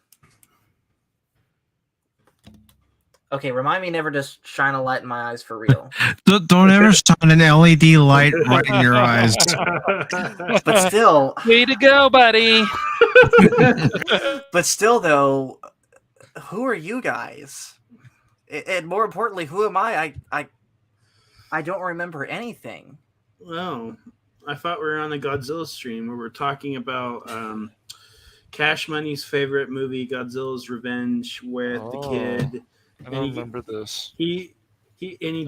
Okay, remind me never to shine a light in my eyes for real. Don't ever shine an LED light right in your eyes. But still... Way to go, buddy! But still, though, who are you guys? And more importantly, who am I? I don't remember anything. Well, I thought we were on the Godzilla stream where we're talking about Cash Money's favorite movie, Godzilla's Revenge, with the kid. I don't remember this. He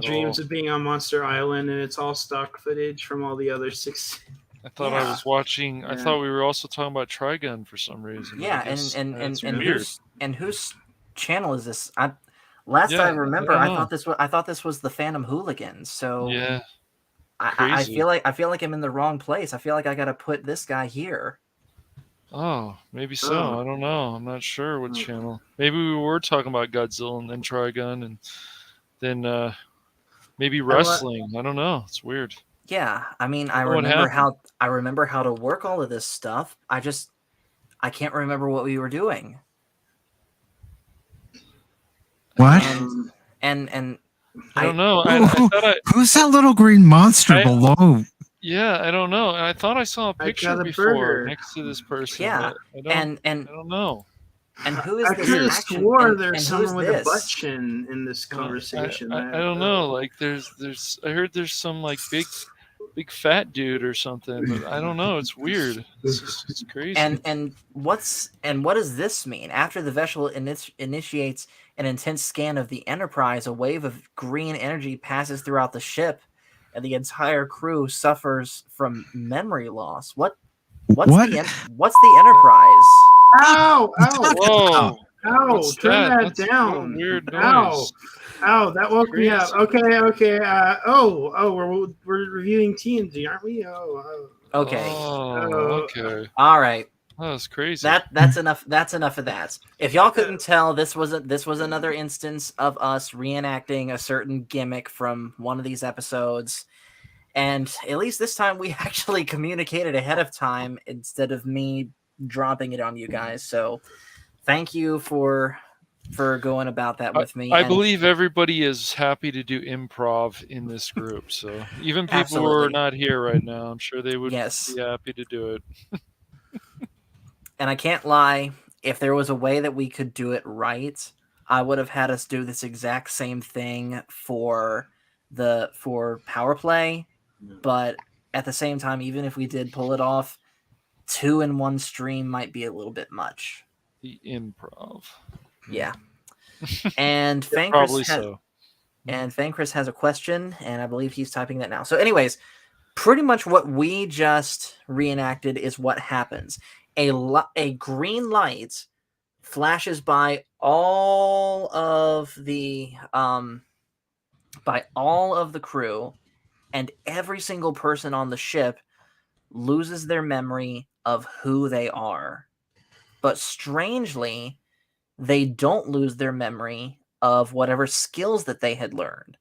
dreams of being on Monster Island, and it's all stock footage from all the other 6. I thought I was watching. Yeah. I thought we were also talking about Trigun for some reason. Yeah, and whose channel is this? Last I remember, I thought this was the Phantom Hooligans. So yeah, I feel like I'm in the wrong place. I feel like I got to put this guy here. Oh, maybe so. I don't know. I'm not sure what channel. Maybe we were talking about Godzilla and then Trigun, and then maybe wrestling. I don't know. It's weird. Yeah, I mean, I remember how to work all of this stuff. I can't remember what we were doing. What? And I don't know. Who's that little green monster below? Yeah, I don't know. I thought I saw a picture before next to this person. Yeah, I don't know. And who is I this? could have swore there's someone with a butt chin in this conversation. I don't know. Like there's I heard there's some like big big fat dude or something. But I don't know. It's weird. It's crazy. And what does this mean? After the vessel initiates an intense scan of the Enterprise, a wave of green energy passes throughout the ship, and the entire crew suffers from memory loss. What's the Enterprise? Ow! Ow! Whoa! Ow! What's Turn that That's down. a weird Ow! noise. Ow! That woke me up. Crazy. Okay. We're reviewing TNG, aren't we? Okay. Oh, okay. All right. That was crazy. That's enough. That's enough of that. If y'all couldn't tell, this was another instance of us reenacting a certain gimmick from one of these episodes, and at least this time we actually communicated ahead of time instead of me dropping it on you guys. So, thank you for going about that with me. I And believe everybody is happy to do improv in this group. So even people who are Absolutely. not here right now, I'm sure they would Yes. be happy to do it. And I can't lie, if there was a way that we could do it right, I would have had us do this exact same thing for power play. But at the same time, even if we did pull it off, 2 in one stream might be a little bit much. The improv. Yeah. And Probably Fankris has a question, and I believe he's typing that now. So anyways, pretty much what we just reenacted is what happens. A green light flashes by all of the crew, and every single person on the ship loses their memory of who they are. But strangely, they don't lose their memory of whatever skills that they had learned.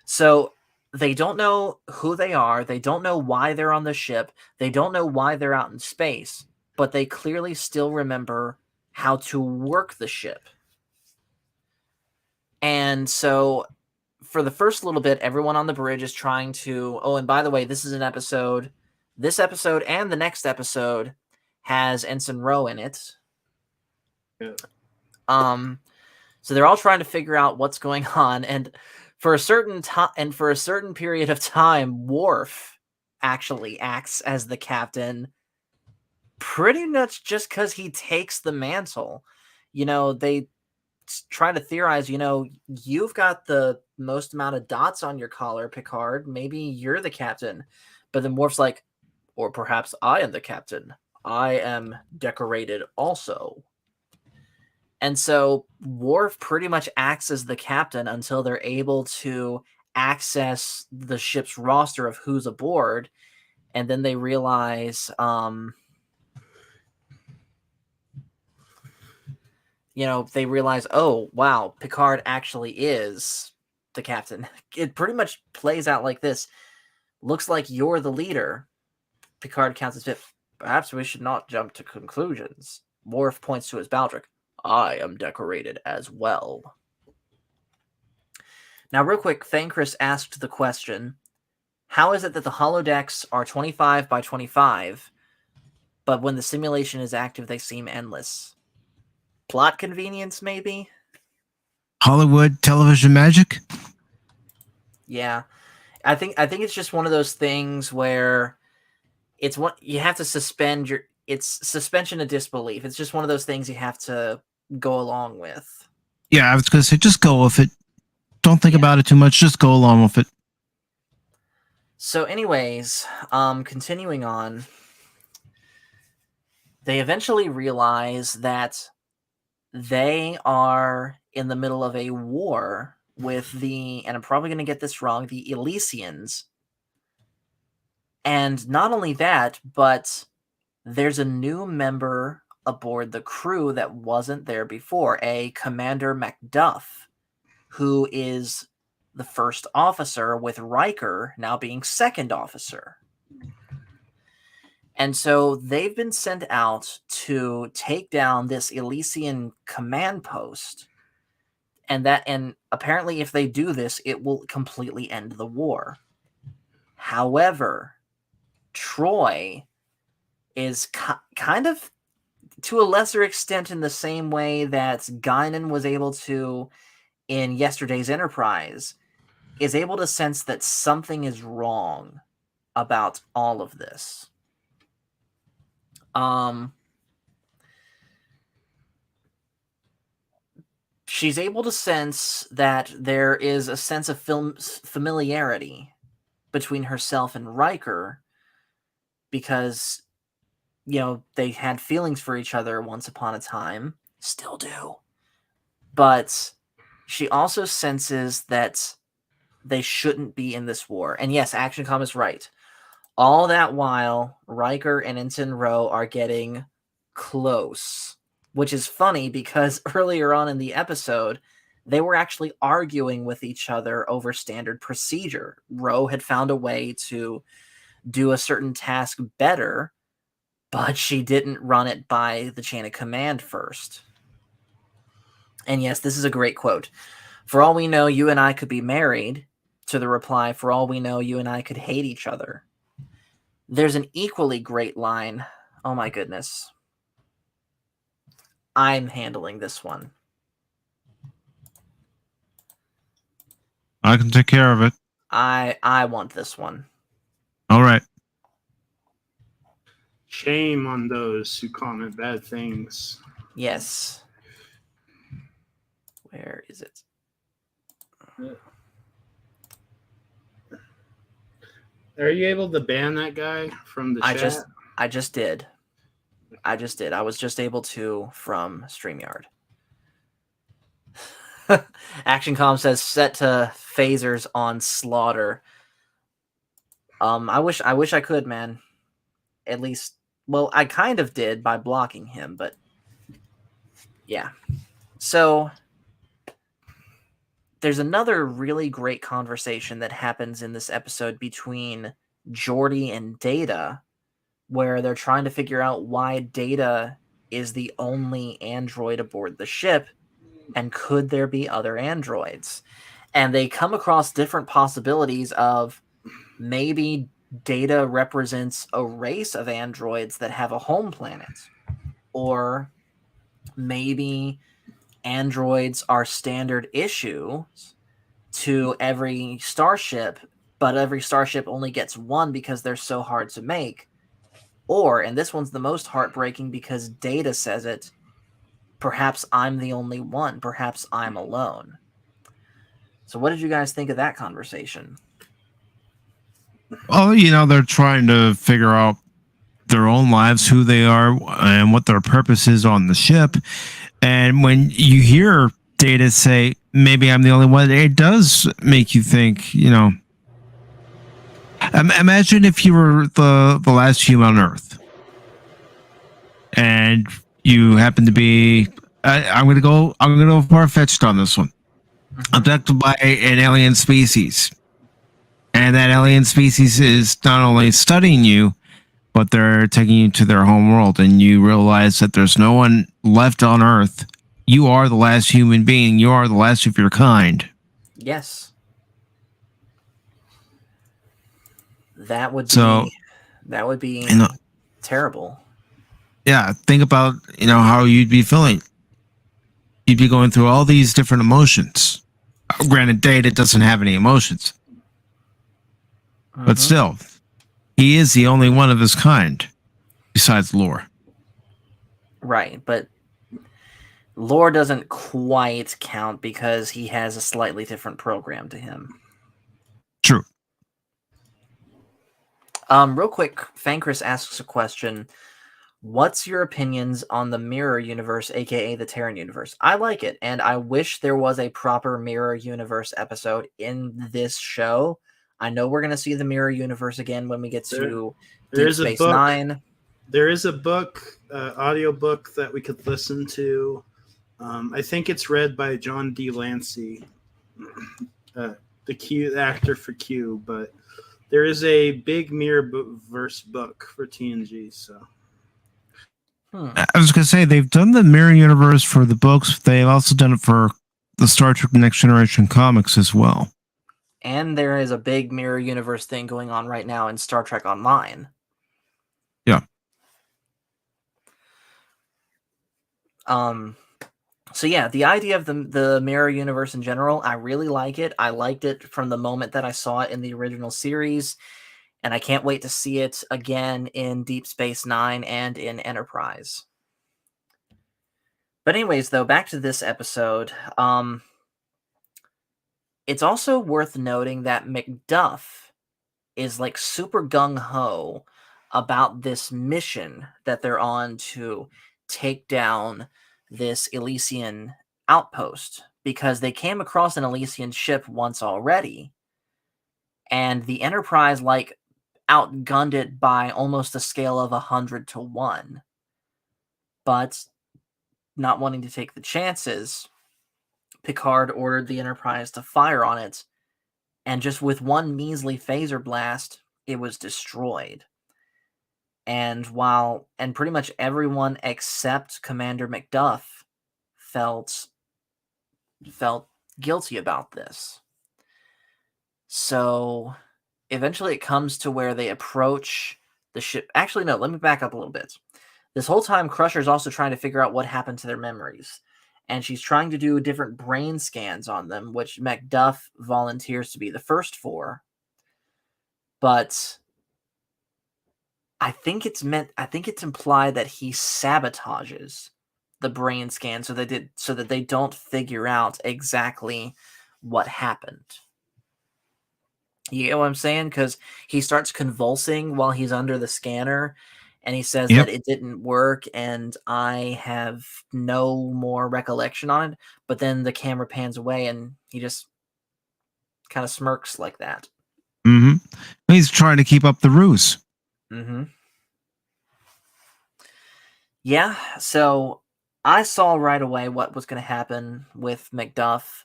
So they don't know who they are. They don't know why they're on the ship. They don't know why they're out in space, but they clearly still remember how to work the ship. And so for the first little bit, everyone on the bridge is trying to... Oh, and by the way, this episode and the next episode has Ensign Rowe in it. Yeah. So they're all trying to figure out what's going on, and for a certain period of time, Worf actually acts as the captain, pretty much just because he takes the mantle. They try to theorize, you've got the most amount of dots on your collar, Picard. Maybe you're the captain. But then Worf's like, or perhaps I am the captain. I am decorated also. And so Worf pretty much acts as the captain until they're able to access the ship's roster of who's aboard. And then they realize, oh, wow, Picard actually is the captain. It pretty much plays out like this. Looks like you're the leader. Picard counts as fifth. Perhaps we should not jump to conclusions. Worf points to his baldric. I am decorated as well. Now, real quick, Fankris asked the question, how is it that the holodecks are 25 by 25, but when the simulation is active, they seem endless? Plot convenience, maybe? Hollywood television magic? Yeah. I think it's just one of those things where it's what you have to suspend it's suspension of disbelief. It's just one of those things you have to go along with. Yeah, I was going to say, just go with it. Don't think about it too much. Just go along with it. So anyways, continuing on, they eventually realize that they are in the middle of a war with and I'm probably going to get this wrong, the Elysians. And not only that, but there's a new member aboard the crew that wasn't there before, a Commander Macduff, who is the first officer, with Riker now being second officer. And so they've been sent out to take down this Elysian command post. And apparently if they do this, it will completely end the war. However, Troy is kind of, to a lesser extent, in the same way that Guinan was able to in yesterday's Enterprise, is able to sense that something is wrong. about all of this. She's able to sense that there is a sense of familiarity between herself and Riker because, they had feelings for each other once upon a time. Still do. But she also senses that they shouldn't be in this war. And yes, ActionCom is right. All that while, Riker and Ensign Ro are getting close, which is funny because earlier on in the episode, they were actually arguing with each other over standard procedure. Ro had found a way to do a certain task better, but she didn't run it by the chain of command first. And yes, this is a great quote. For all we know, you and I could be married. To the reply, for all we know, you and I could hate each other. There's an equally great line. Oh my goodness. I'm handling this one. I can take care of it. I want this one. All right. Shame on those who comment bad things. Yes. Where is it? Are you able to ban that guy from the chat? I just did. I was just able to from StreamYard. ActionCom says set to phasers on Slaughter. I wish I could, man. At least, well, I kind of did by blocking him, but yeah. So there's another really great conversation that happens in this episode between Geordi and Data, where they're trying to figure out why Data is the only android aboard the ship, and could there be other androids? And they come across different possibilities of maybe Data represents a race of androids that have a home planet, or maybe androids are standard issues to every starship, but every starship only gets one because they're so hard to make. Or, and this one's the most heartbreaking because Data says it, perhaps I'm the only one. Perhaps I'm alone. So what did you guys think of that conversation? Well, they're trying to figure out their own lives, who they are, and what their purpose is on the ship. And when you hear Data say, maybe I'm the only one, it does make you think, imagine if you were the last human on Earth and you happen to be, I'm going to go far-fetched on this one, abducted by an alien species. And that alien species is not only studying you, but they're taking you to their home world, and you realize that there's no one left on Earth. You are the last human being. You are the last of your kind. Yes. That would be terrible. Yeah, think about, how you'd be feeling. You'd be going through all these different emotions. Granted, Data doesn't have any emotions. But still, he is the only one of his kind, besides Lore. Right, but Lore doesn't quite count because he has a slightly different program to him. True. Real quick, Fankris asks a question. What's your opinions on the Mirror Universe, aka the Terran Universe? I like it, and I wish there was a proper Mirror Universe episode in this show. I know we're going to see the Mirror Universe again when we get to Deep Space Nine. There is a book, audio book that we could listen to. I think it's read by John D. Lancey, the actor for Q, but there is a big Mirrorverse book for TNG. So I was going to say, they've done the Mirror Universe for the books. They've also done it for the Star Trek Next Generation comics as well. And there is a big Mirror Universe thing going on right now in Star Trek Online. Yeah. So yeah, the idea of the Mirror Universe in general, I really like it. I liked it from the moment that I saw it in the original series. And I can't wait to see it again in Deep Space Nine and in Enterprise. But anyways, though, back to this episode. It's also worth noting that Macduff is like super gung-ho about this mission that they're on to take down this Elysian outpost, because they came across an Elysian ship once already, and the Enterprise like outgunned it by almost a scale of 100-1. But not wanting to take the chances, Picard ordered the Enterprise to fire on it, and just with one measly phaser blast, it was destroyed. And pretty much everyone except Commander Macduff felt guilty about this. So eventually it comes to where they approach the ship. Actually, no, let me back up a little bit. This whole time, Crusher's also trying to figure out what happened to their memories. And she's trying to do different brain scans on them, which Macduff volunteers to be the first for. But I think it's implied that he sabotages the brain scan so that they don't figure out exactly what happened. You get what I'm saying? Because he starts convulsing while he's under the scanner, and he says that it didn't work, and I have no more recollection on it. But then the camera pans away, and he just kind of smirks like that. Mm-hmm. He's trying to keep up the ruse. Mm-hmm. Yeah, so I saw right away what was going to happen with Macduff,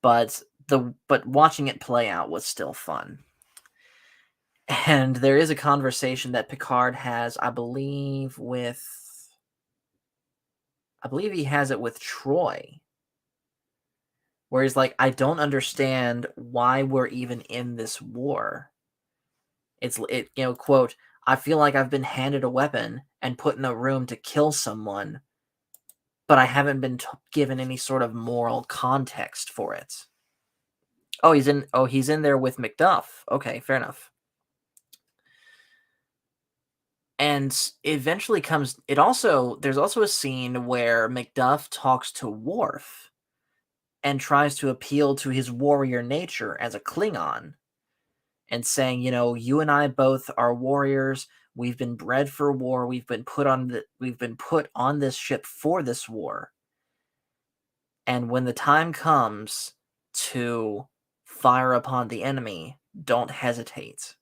but watching it play out was still fun. And there is a conversation that Picard has, I believe he has it with Troy, where he's like, I don't understand why we're even in this war. Quote, I feel like I've been handed a weapon and put in a room to kill someone, but I haven't been given any sort of moral context for it. He's in there with Macduff. Okay, fair enough. And eventually there's also a scene where Macduff talks to Worf and tries to appeal to his warrior nature as a Klingon, and saying, you and I both are warriors. We've been bred for war. We've been put on this ship for this war. And when the time comes to fire upon the enemy, don't hesitate.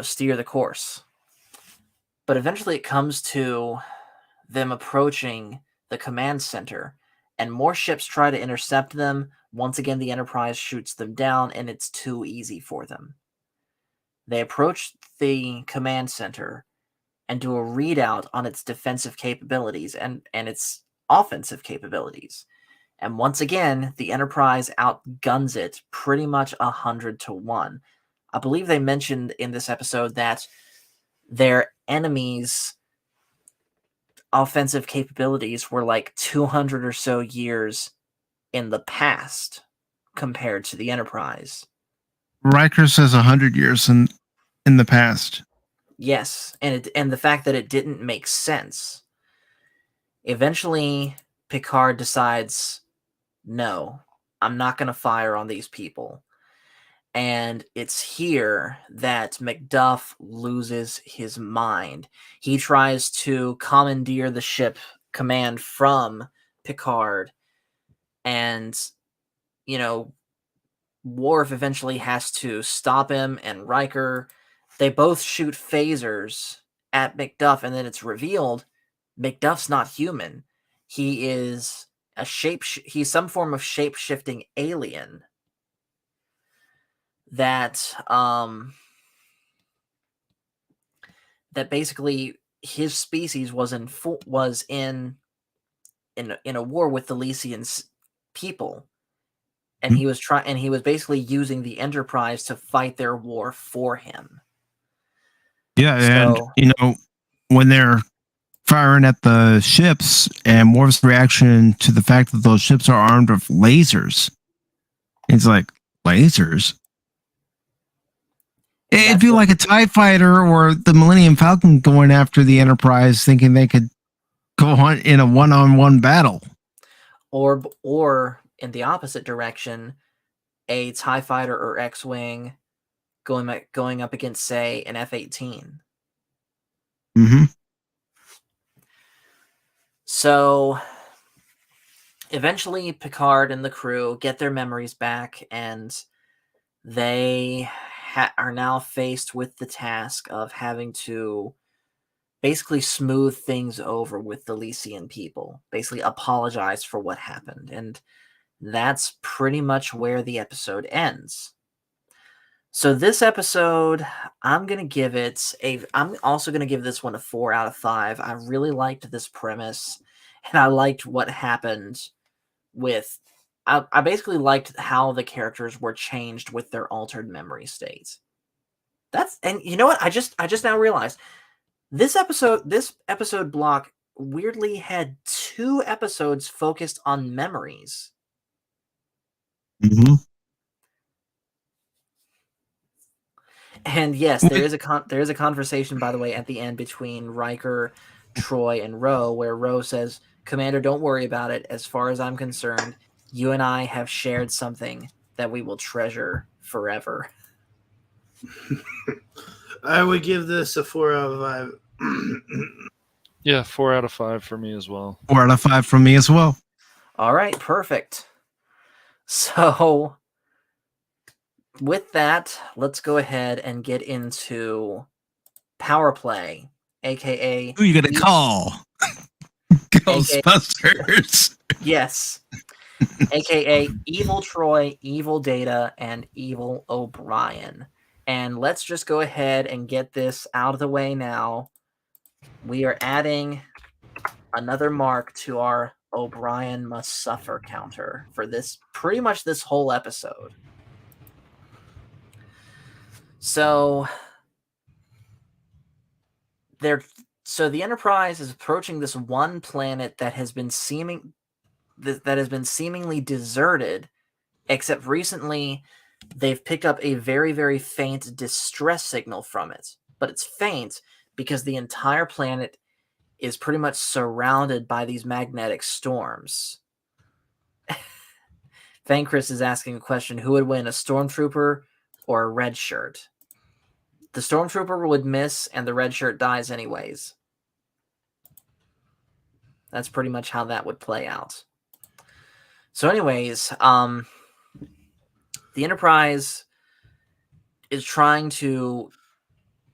Steer the course. But eventually it comes to them approaching the command center, and more ships try to intercept them. Once again, the Enterprise shoots them down, and it's too easy for them. They approach the command center and do a readout on its defensive capabilities and its offensive capabilities. And once again, the Enterprise outguns it pretty much 100-1. I believe they mentioned in this episode that their enemies' offensive capabilities were like 200 or so years in the past compared to the Enterprise. Riker says 100 years in the past. Yes, and the fact that it didn't make sense. Eventually, Picard decides, no, I'm not going to fire on these people. And it's here that Macduff loses his mind. He tries to commandeer the ship command from Picard, and Worf eventually has to stop him, and Riker, they both shoot phasers at Macduff, and then it's revealed Macduff's not human. He is he's some form of shape-shifting alien that basically his species was in a war with the Elysian people, and he was basically using the Enterprise to fight their war for him. Yeah, and when they're firing at the ships, and Worf's reaction to the fact that those ships are armed with lasers, it's like, lasers? It'd be like a TIE fighter or the Millennium Falcon going after the Enterprise, thinking they could go on in a one-on-one battle. Or in the opposite direction, a TIE fighter or X-wing going up against, say, an F-18. Mm-hmm. So eventually Picard and the crew get their memories back, and they are now faced with the task of having to basically smooth things over with the Lycian people, basically apologize for what happened. And that's pretty much where the episode ends. So this episode, I'm also going to give this one a 4 out of 5. I really liked this premise, and I liked what happened with... I basically liked how the characters were changed with their altered memory states. And you know what? I just now realized this episode block weirdly had 2 episodes focused on memories. Mm-hmm. And yes, there is a conversation, by the way, at the end between Riker, Troy, and Ro, where Ro says, "Commander, don't worry about it. As far as I'm concerned, you and I have shared something that we will treasure forever." I would give this a 4 out of 5. Yeah, 4 out of 5 for me as well. 4 out of 5 from me as well. All right, perfect. So with that, let's go ahead and get into Power Play, aka Who you gonna call? Ghostbusters. Yes. AKA Evil Troy, Evil Data, and Evil O'Brien. And let's just go ahead and get this out of the way now. We are adding another mark to our O'Brien must suffer counter for pretty much this whole episode. So the Enterprise is approaching this one planet that has been seemingly deserted, except recently they've picked up a very, very faint distress signal from it. But it's faint because the entire planet is pretty much surrounded by these magnetic storms. Chris is asking a question: who would win, a stormtrooper or a red shirt? The stormtrooper would miss, and the red shirt dies anyways. That's pretty much how that would play out. So anyways, the Enterprise is trying to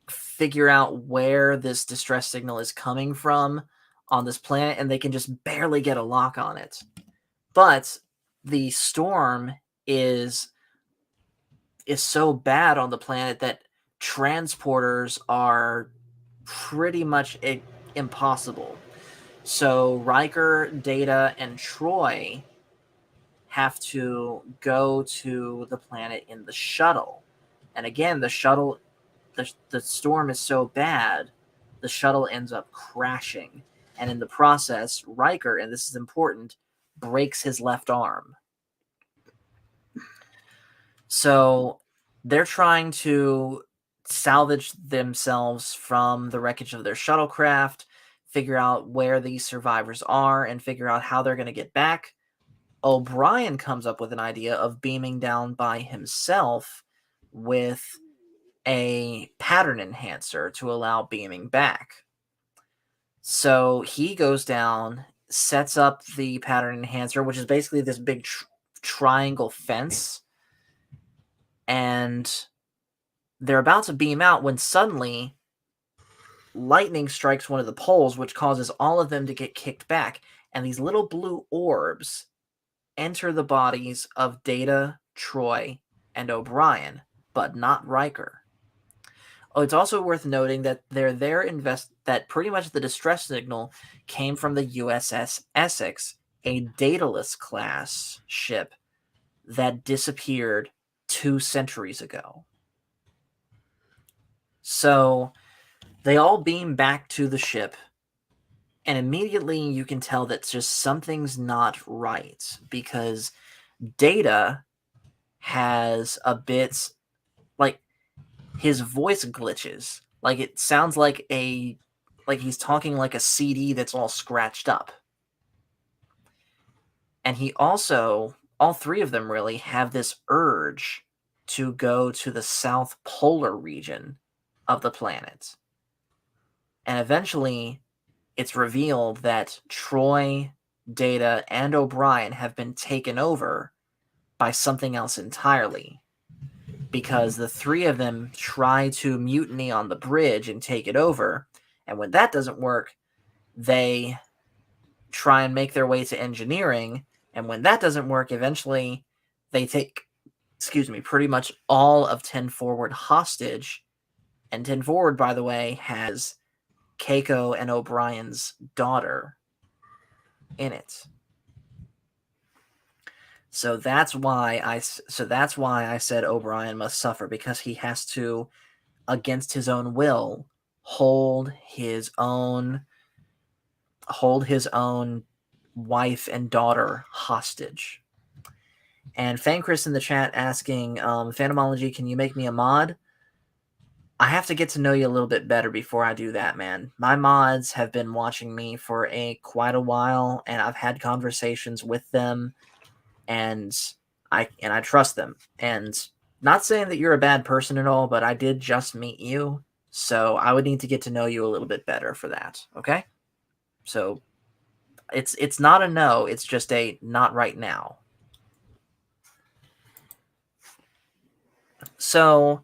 figure out where this distress signal is coming from on this planet, and they can just barely get a lock on it. But the storm is so bad on the planet that transporters are pretty much impossible. So Riker, Data, and Troy have to go to the planet in the shuttle. And again, the shuttle, the storm is so bad, the shuttle ends up crashing. And in the process, Riker, and this is important, breaks his left arm. So they're trying to salvage themselves from the wreckage of their shuttlecraft, figure out where these survivors are, and figure out how they're going to get back. O'Brien comes up with an idea of beaming down by himself with a pattern enhancer to allow beaming back. So he goes down, sets up the pattern enhancer, which is basically this big triangle fence, and they're about to beam out when suddenly lightning strikes one of the poles, which causes all of them to get kicked back, and these little blue orbs enter the bodies of Data, Troy, and O'Brien, but not Riker. Oh, it's also worth noting that that pretty much the distress signal came from the USS Essex, a Daedalus class ship that disappeared 2 centuries ago. So they all beam back to the ship, and immediately you can tell that just something's not right, because Data has a bit, like, his voice glitches. Like it sounds like he's talking like a CD that's all scratched up. And he also, all three of them really have this urge to go to the South Polar region of the planet. And eventually it's revealed that Troy, Data, and O'Brien have been taken over by something else entirely. Because the three of them try to mutiny on the bridge and take it over. And when that doesn't work, they try and make their way to engineering. And when that doesn't work, eventually they take, pretty much all of 10 Forward hostage. And 10 Forward, by the way, has Keiko and O'Brien's daughter in it. So that's why I said O'Brien must suffer, because he has to, against his own will, hold his own wife and daughter hostage. And Fanchris in the chat asking, Phantomology, can you make me a mod? I have to get to know you a little bit better before I do that, man. My mods have been watching me for quite a while, and I've had conversations with them, and I trust them. And not saying that you're a bad person at all, but I did just meet you, so I would need to get to know you a little bit better for that. Okay? So it's not a no, it's just a not right now. So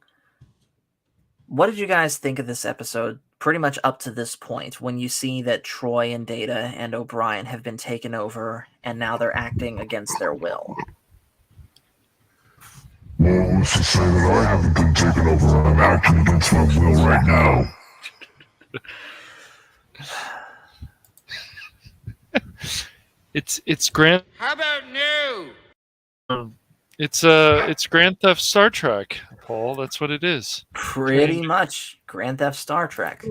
what did you guys think of this episode pretty much up to this point, when you see that Troy and Data and O'Brien have been taken over and now they're acting against their will? Well, let's just say that I haven't been taken over. I'm acting against my will right now. It's Grand. How about no? It's Grand Theft Star Trek, Paul. That's what it is. Pretty much Grand Theft Star Trek.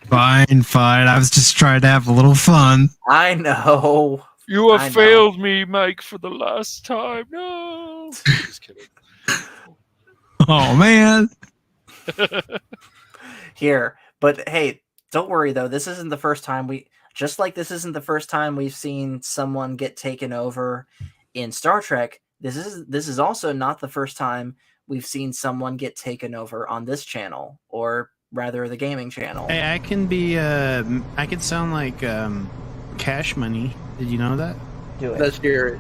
Fine. I was just trying to have a little fun. I know. You have failed me, Mike, for the last time. No. Just kidding. Oh, man. Here. But hey, don't worry, though. This isn't the first time this isn't the first time we've seen someone get taken over in Star Trek. This is also not the first time we've seen someone get taken over on this channel, or rather the gaming channel. Hey, I can sound like Cash Money. Did you know that? Do it. Let's hear it.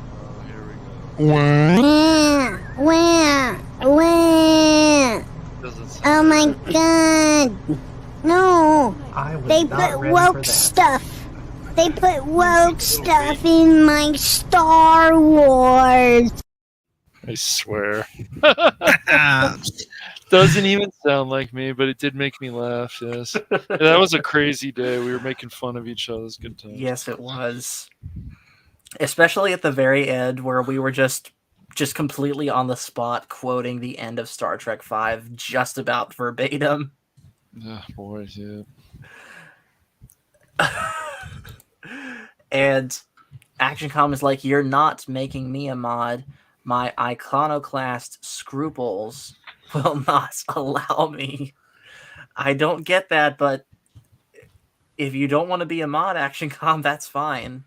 Oh my god. No. They put woke stuff. They put woke stuff in my Star Wars. I swear. Doesn't even sound like me, but it did make me laugh, yes. That was a crazy day. We were making fun of each other's good times. Yes, it was. Especially at the very end, where we were just completely on the spot quoting the end of Star Trek V just about verbatim. Oh, boys, yeah. And ActionCom is like, you're not making me a mod. My iconoclast scruples will not allow me. I don't get that, but if you don't want to be a mod, ActionCom, that's fine.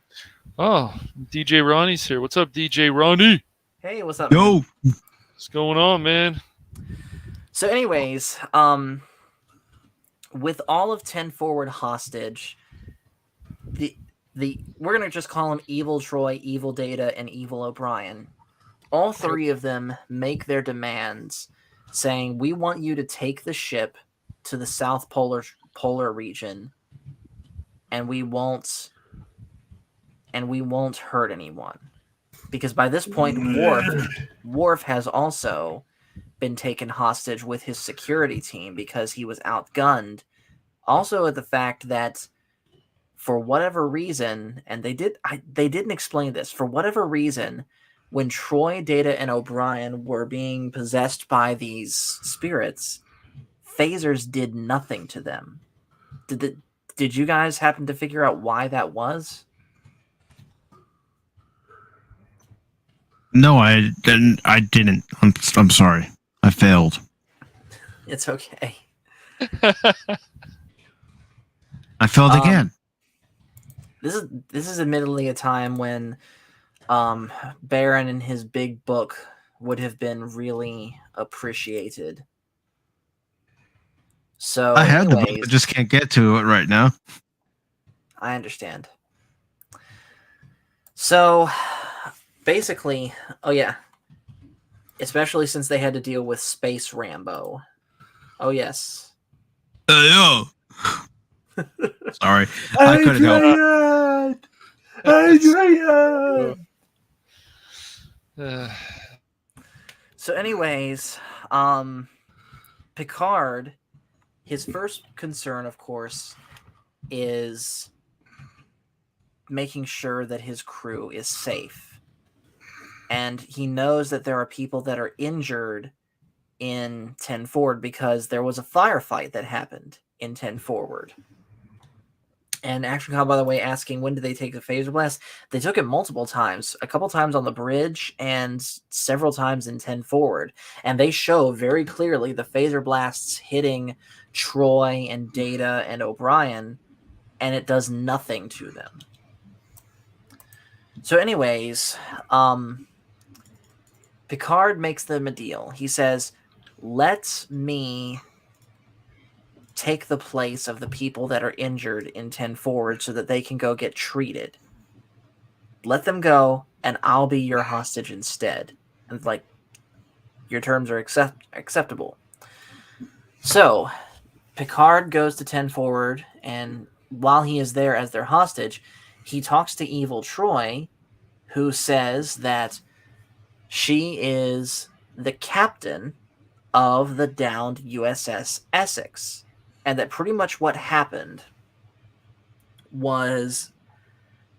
Oh, DJ Ronnie's here. What's up, DJ Ronnie? Hey, what's up? Yo. What's going on, man? So anyways, with all of 10 Forward hostage, we're going to just call them Evil Troy, Evil Data, and Evil O'Brien. All three of them make their demands, saying, we want you to take the ship to the South Polar region, and we won't hurt anyone. Because by this point, Worf has also been taken hostage with his security team because he was outgunned. Also at the fact that for whatever reason, and they didn't explain this, for whatever reason, when Troy, Data, and O'Brien were being possessed by these spirits, phasers did nothing to them. Did you guys happen to figure out why that was? No, I didn't. I'm sorry. I failed. It's okay. I failed again. This is admittedly a time when Baron and his big book would have been really appreciated. So I had the book, anyways, I just can't get to it right now. I understand. So basically, oh yeah, especially since they had to deal with Space Rambo. Oh yes. Yo. Sorry, I couldn't help. Adrian. So anyways, Picard, his first concern, of course, is making sure that his crew is safe. And he knows that there are people that are injured in 10 Forward because there was a firefight that happened in 10 Forward. And Action Comm, by the way, asking when did they take the phaser blast? They took it multiple times, a couple times on the bridge and several times in 10 Forward. And they show very clearly the phaser blasts hitting Troy and Data and O'Brien, and it does nothing to them. So anyways, Picard makes them a deal. He says, let me take the place of the people that are injured in 10 Forward so that they can go get treated. Let them go, and I'll be your hostage instead. And like, your terms are acceptable. So, Picard goes to 10 Forward, and while he is there as their hostage, he talks to Evil Troy, who says that she is the captain of the downed USS Essex. And that pretty much what happened was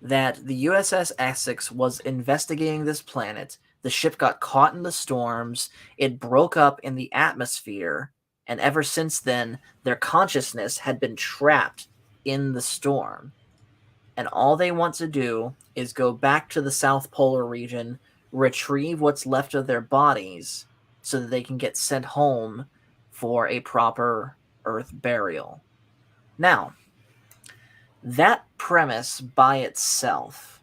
that the USS Essex was investigating this planet. The ship got caught in the storms. It broke up in the atmosphere. And ever since then, their consciousness had been trapped in the storm. And all they want to do is go back to the South Polar region, retrieve what's left of their bodies so that they can get sent home for a proper Earth burial. Now, that premise by itself,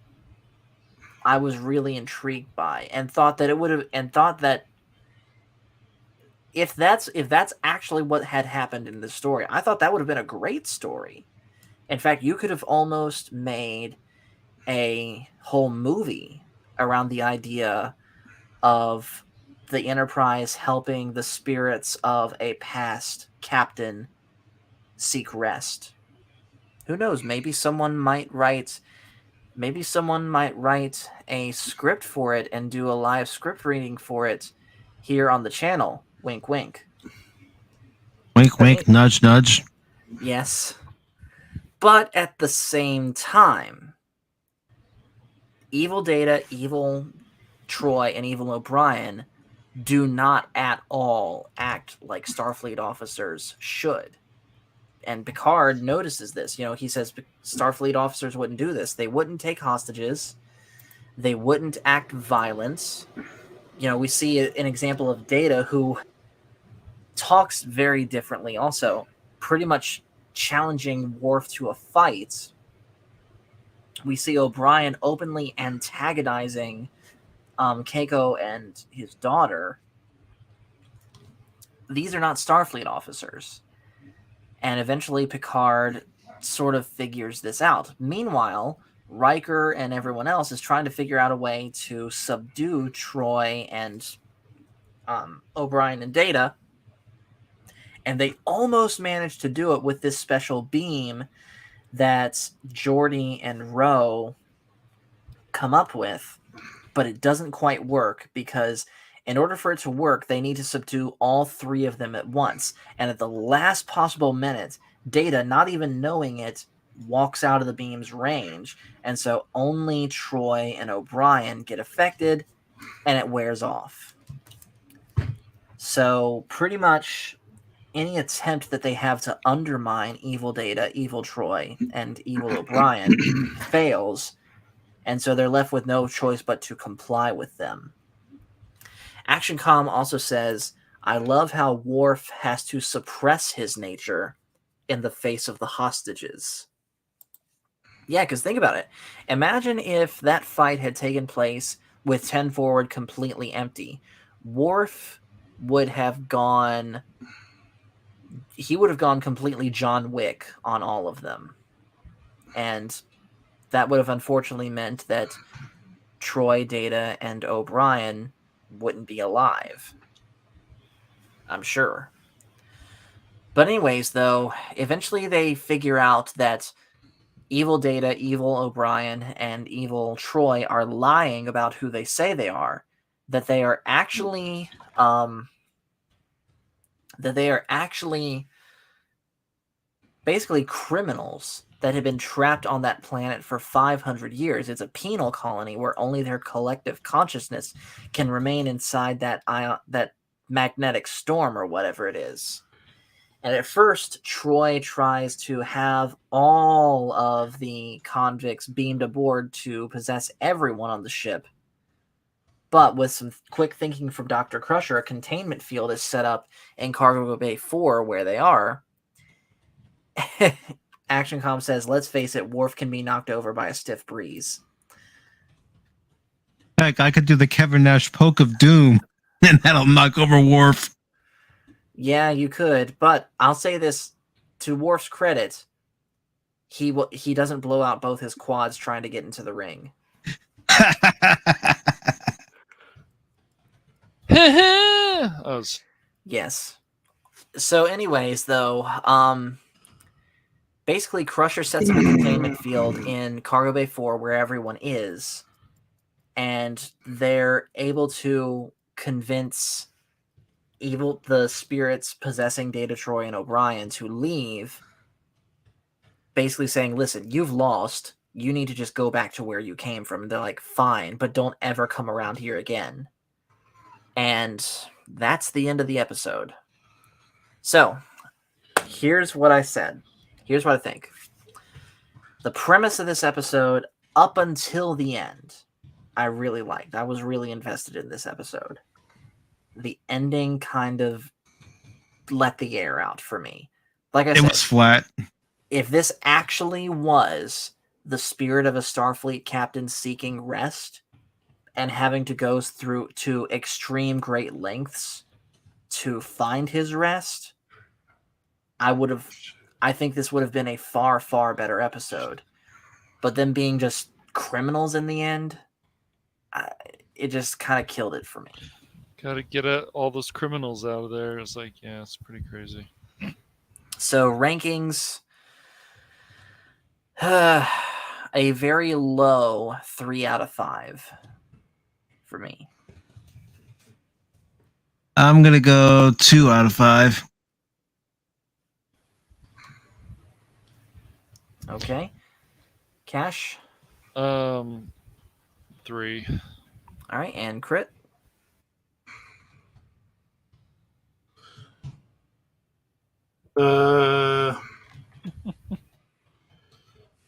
I was really intrigued by, and thought that if that's actually what had happened in this story, I thought that would have been a great story. In fact, you could have almost made a whole movie around the idea of the Enterprise helping the spirits of a past captain seek rest. Who knows? Maybe someone might write a script for it and do a live script reading for it here on the channel. Wink, wink. Wink, wink, nudge, nudge. Yes. But at the same time, Evil Data, Evil Troy, and Evil O'Brien do not at all act like Starfleet officers should. And Picard notices this. He says Starfleet officers wouldn't do this. They wouldn't take hostages. They wouldn't act violent. We see an example of Data, who talks very differently also, pretty much challenging Worf to a fight. We see O'Brien openly antagonizing Keiko and his daughter. These are not Starfleet officers. And eventually Picard sort of figures this out. Meanwhile, Riker and everyone else is trying to figure out a way to subdue Troy and O'Brien and Data. And they almost managed to do it with this special beam that Geordi and Ro come up with. But it doesn't quite work because in order for it to work, they need to subdue all three of them at once. And at the last possible minute, Data, not even knowing it, walks out of the beam's range. And so only Troy and O'Brien get affected, and it wears off. So pretty much any attempt that they have to undermine Evil Data, Evil Troy, and Evil O'Brien fails. And so they're left with no choice but to comply with them. Action Comm also says, I love how Worf has to suppress his nature in the face of the hostages. Yeah, because think about it. Imagine if that fight had taken place with 10 forward completely empty. Worf would have gone... He would have gone completely John Wick on all of them. And that would have unfortunately meant that Troy, Data, and O'Brien wouldn't be alive. I'm sure. But anyways, though, eventually they figure out that evil Data, evil O'Brien, and evil Troy are lying about who they say they are. That they are actually basically criminals that have been trapped on that planet for 500 years. It's a penal colony where only their collective consciousness can remain inside that magnetic storm or whatever it is. And at first, Troy tries to have all of the convicts beamed aboard to possess everyone on the ship. But with some quick thinking from Dr. Crusher, a containment field is set up in Cargo Bay 4 where they are. ActionCom says, let's face it, Worf can be knocked over by a stiff breeze. Heck, I could do the Kevin Nash poke of doom, and that'll knock over Worf. Yeah, you could, but I'll say this to Worf's credit, he doesn't blow out both his quads trying to get into the ring. Yes. So anyways, though, basically Crusher sets up a containment field in Cargo Bay 4 where everyone is, and they're able to convince the spirits possessing Data, Troy, and O'Brien to leave, basically saying, listen, you've lost. You need to just go back to where you came from. And they're like, fine, but don't ever come around here again. And that's the end of the episode. So, here's what I said. Here's what I think. The premise of this episode, up until the end, I really liked. I was really invested in this episode. The ending kind of let the air out for me. Like I said, it was flat. If this actually was the spirit of a Starfleet captain seeking rest and having to go through to extreme great lengths to find his rest, I think this would have been a far, far better episode. But them being just criminals in the end, it just kind of killed it for me. Got to get all those criminals out of there. It's like, yeah, it's pretty crazy. So rankings, a very low 3 out of 5 for me. I'm going to go 2 out of 5. Okay. Cash? 3. All right, and Crit?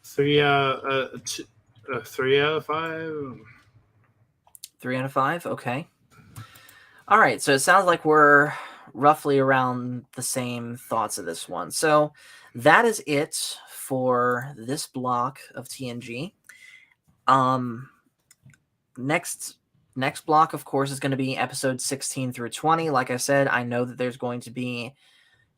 Three out of 5. 3 out of 5. Okay. All right. So it sounds like we're roughly around the same thoughts of this one. So that is it for this block of TNG. Next block, of course, is going to be episodes 16 through 20. Like I said, I know that there's going to be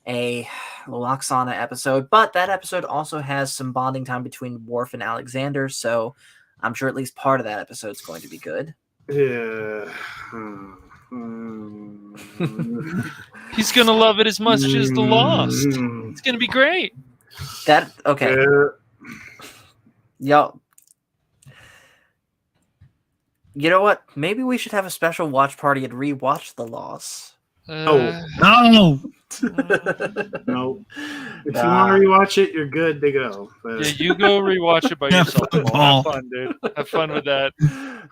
a Loaxana episode, but that episode also has some bonding time between Worf and Alexander, so I'm sure at least part of that episode is going to be good. Yeah. He's going to love it as much as The Lost. It's going to be great. Okay. Yo. You know what? Maybe we should have a special watch party and rewatch The Lost. No. No. If you want to rewatch it, you're good to go. Yeah, you go rewatch it by yourself, Paul. Have fun, dude. Have fun with that.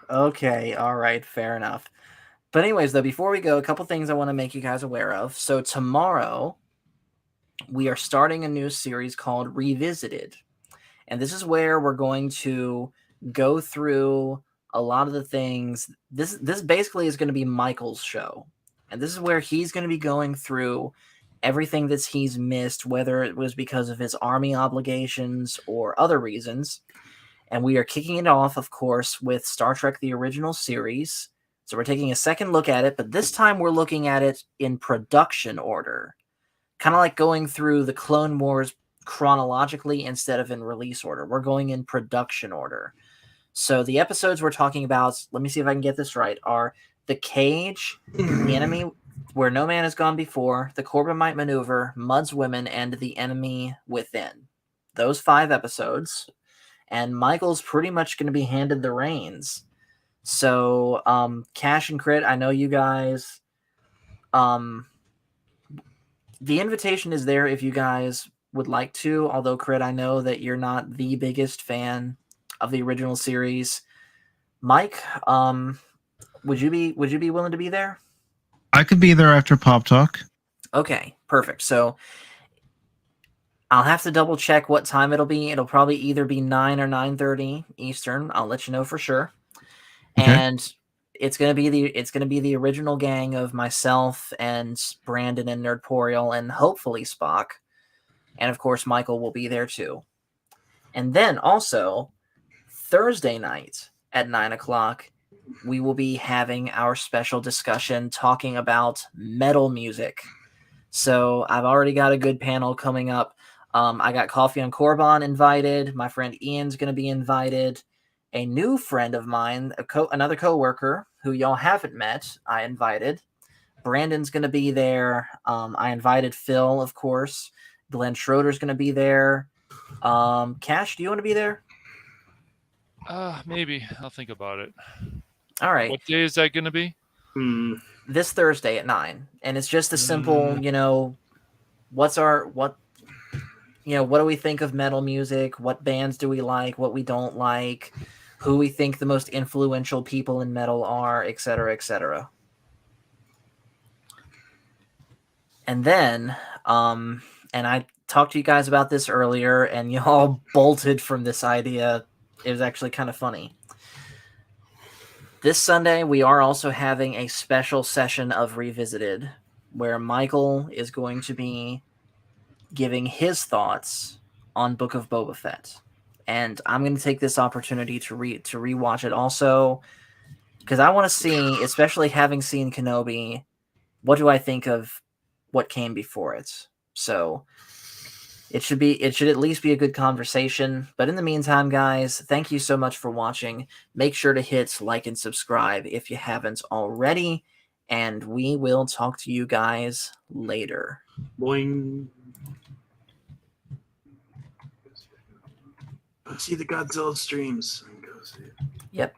Okay, all right, fair enough. But anyways, though, before we go, a couple things I want to make you guys aware of. So tomorrow, we are starting a new series called Revisited. And this is where we're going to go through a lot of the things. This basically is going to be Michael's show. And this is where he's going to be going through everything that he's missed, whether it was because of his army obligations or other reasons. And we are kicking it off, of course, with Star Trek the Original Series. So we're taking a second look at it, but this time we're looking at it in production order. Kind of like going through the Clone Wars chronologically instead of in release order. We're going in production order. So the episodes we're talking about, let me see if I can get this right, are The Cage, The Enemy Where No Man Has Gone Before, The Corbomite Maneuver, Mud's Women, and The Enemy Within. Those 5 episodes. And Michael's pretty much going to be handed the reins. So, Cash and Crit, I know you guys. The invitation is there if you guys would like to. Although, Crit, I know that you're not the biggest fan of the original series. Mike, would you be willing to be there? I could be there after Pop Talk. Okay, perfect. So I'll have to double check what time it'll be. It'll probably either be 9 or 9:30 Eastern. I'll let you know for sure. Okay. And it's gonna be the original gang of myself and Brandon and Nerdporial and hopefully Spock. And of course Michael will be there too. And then also Thursday night at 9:00, we will be having our special discussion talking about metal music. So I've already got a good panel coming up. I got Coffee on Korban invited. My friend Ian's going to be invited. A new friend of mine, another coworker who y'all haven't met, I invited. Brandon's going to be there. I invited Phil, of course. Glenn Schroeder's going to be there. Cash, do you want to be there? Maybe. I'll think about it. All right. What day is that going to be? This Thursday at 9. And it's just a simple, what do we think of metal music? What bands do we like? What we don't like? Who we think the most influential people in metal are, etc., etc. And then, and I talked to you guys about this earlier, and y'all bolted from this idea. It was actually kind of funny. This Sunday, we are also having a special session of Revisited, where Michael is going to be giving his thoughts on Book of Boba Fett. And I'm going to take this opportunity to rewatch it also, because I want to see, especially having seen Kenobi, what do I think of what came before it? So it should at least be a good conversation. But in the meantime, guys, thank you so much for watching. Make sure to hit like and subscribe if you haven't already. And we will talk to you guys later. Boing. See the Godzilla streams. Go see it. Yep.